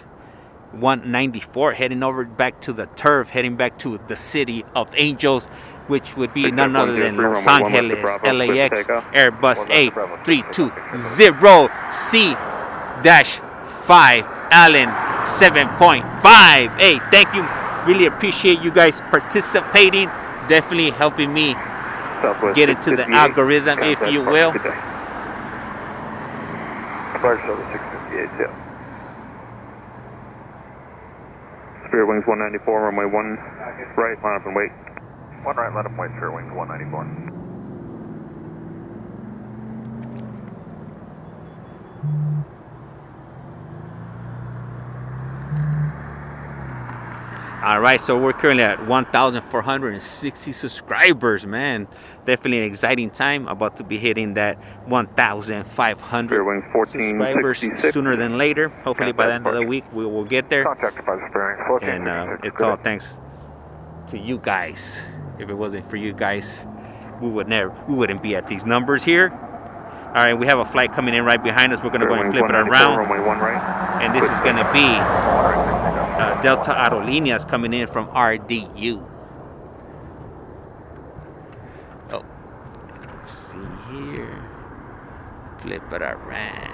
194, heading over back to the turf, heading back to the City of Angels, which would be none other than Los Angeles, LAX, Airbus A320 C-5 Allen 7.5. Hey, thank you. Really appreciate you guys participating. Definitely helping me get into the algorithm, if you will.
Spirit Wings 194, runway 1 right, line up and wait.
1 right, line up and wait, Spirit Wings 194.
All right, so we're currently at 1,460 subscribers, man. Definitely an exciting time. About to be hitting that 1,500 subscribers sooner than later. Hopefully by the end of the week we will get there. And it's all thanks to you guys. If it wasn't for you guys, we wouldn't be at these numbers here. All right, we have a flight coming in right behind us. We're gonna go and flip it around, and this is gonna be Delta Aerolíneas coming in from RDU. Oh, let's see here. Flip it around.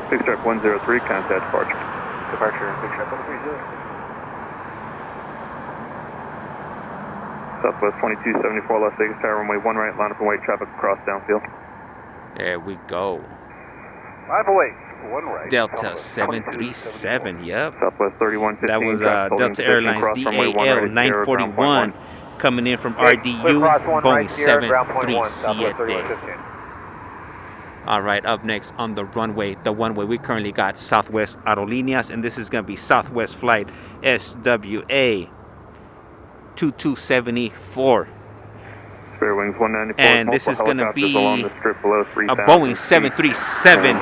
Big Shark 103, contact departure.
Departure, Big Shark 130.
Southwest 2274, Las Vegas Tower, runway 1 right, line up and wait, traffic across downfield.
There we go.
Line up and wait, 1 right.
Delta 737, yep.
Southwest 3115.
That was Delta Airlines DAL 941 coming in from RDU, Boeing 737. All right, up next on the runway, we currently got Southwest Aerolíneas, and this is going to be Southwest flight SWA 2274.
Spare wings 194.
And this is going to be a Boeing 737,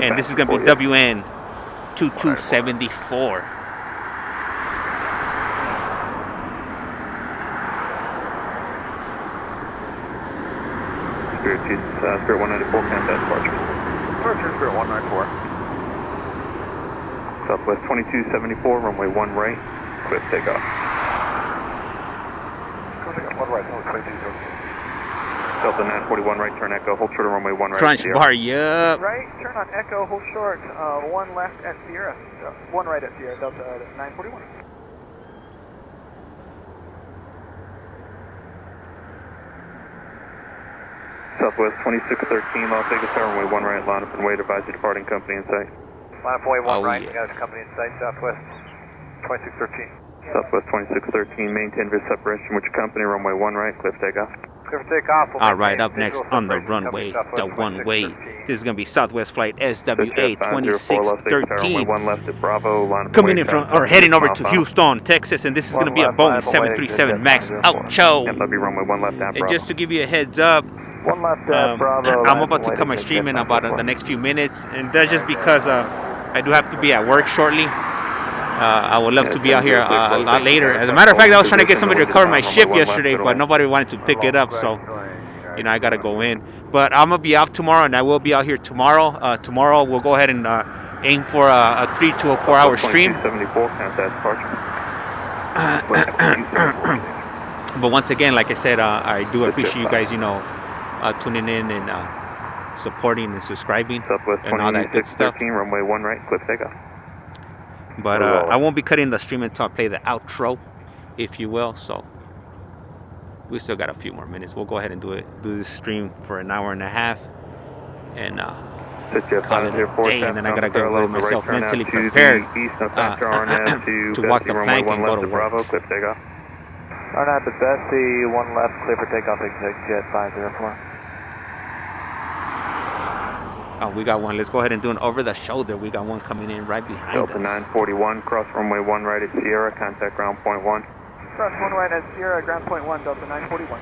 and this is going to be WN 2274.
Spirit 194, contact departure.
Departure, Spirit 194.
Southwest 2274, runway 1 right, clear takeoff.
One right, 2274.
Delta 941 right, turn echo, hold short on runway 1 right.
Crunch bar, yup.
Right, turn on echo, hold short, 1 left at Sierra, 1 right at Sierra, Delta 941.
Southwest 2613, Las Vegas Tower, runway 1 right, line up and wait, advise you departing company in sight.
Line up and wait, 1 right,
yeah.
you got a company in sight, Southwest 2613.
Southwest 2613, maintain visual separation with your company, runway 1 right, clear takeoff.
Clear for takeoff.
All right, up next on the runway, the one way. This is going to be Southwest flight SWA 2613. Coming in from, or heading over to Houston, Texas, and this is going to be a Boeing 737 MAX Outcho. And just to give you a heads up, I'm about to come my stream in about the next few minutes, and that's just because I do have to be at work shortly. I would love to be out here a lot later. As a matter of fact, I was trying to get somebody to cover my shift yesterday, but nobody wanted to pick it up, so I got to go in. But I'm gonna be off tomorrow, and I will be out here tomorrow. Tomorrow we'll go ahead and aim for a 3 to 4 hour stream. But once again, like I said, I do appreciate you guys, tuning in and supporting and subscribing and all that good stuff.
Runway 1 right, cliff takeoff.
But I won't be cutting the stream until I play the outro, if you will. So we still got a few more minutes. We'll go ahead and do this stream for an hour and a half, and call it a day. And then I gotta get myself mentally prepared to walk the plank and go to work.
R9 to Bessie, 1 left, clear for takeoff, exit jet 504.
Oh, we got one. Let's go ahead and do an over the shoulder. We got one coming in right behind
Delta
us.
941, cross runway 1 right at Sierra, contact ground point 1.
Cross 1 right at Sierra, ground point 1, Delta 941.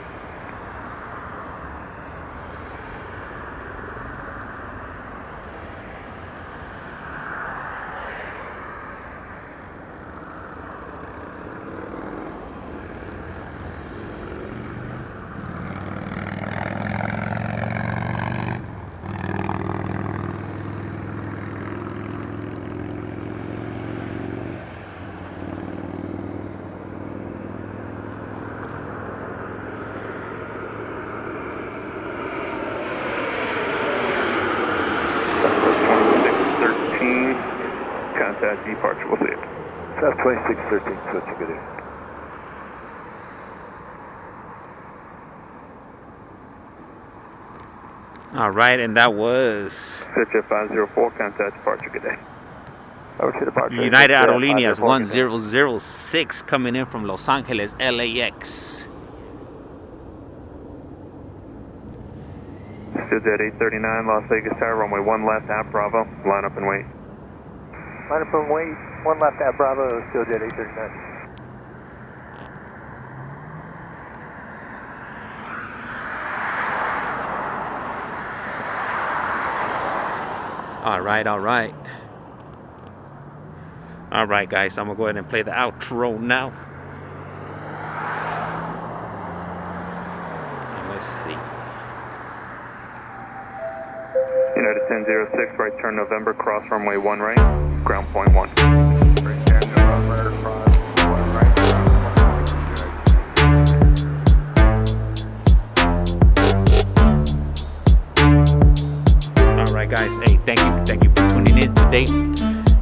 Departure, we'll see it.
South 2613, switching good in.
All right, and that was
Search 504, contact departure, good day.
United Aerolíneas 1006 coming in from Los Angeles, LAX.
Jet 839, Las Vegas Tower, runway 1 left, at Bravo. Line up and wait.
Line up and wait. 1 left at Bravo, Jet 839.
All right. All right, guys, I'm gonna go ahead and play the outro now. Let's see.
United 1006, right turn November, cross runway 1 right, ground point 1.
Right turn November, cross 1 right, ground point 1.
All right, guys. Hey, thank you for tuning in today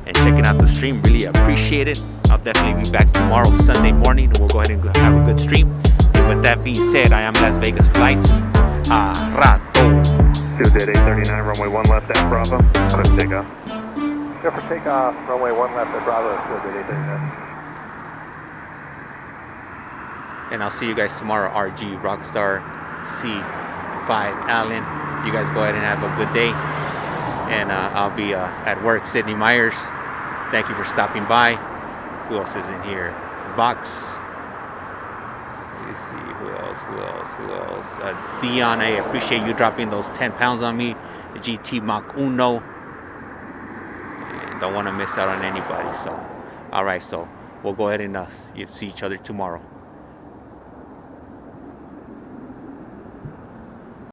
and checking out the stream. Really appreciate it. I'll definitely be back tomorrow, Sunday morning, and we'll go ahead and have a good stream. And with that being said, I am Las Vegas Flights. A rato.
Jet 839, runway 1 left at Bravo. Clear for takeoff.
Clear for takeoff, runway 1 left at Bravo, Jet 839.
And I'll see you guys tomorrow, RG Rockstar C5 Allen. You guys go ahead and have a good day. And I'll be at work, Sydney Myers. Thank you for stopping by. Who else is in here? Box. Let's see, who else? Dion, I appreciate you dropping those 10 pounds on me. The GT Mach Uno. And don't want to miss out on anybody. So, all right, so we'll go ahead and see each other tomorrow.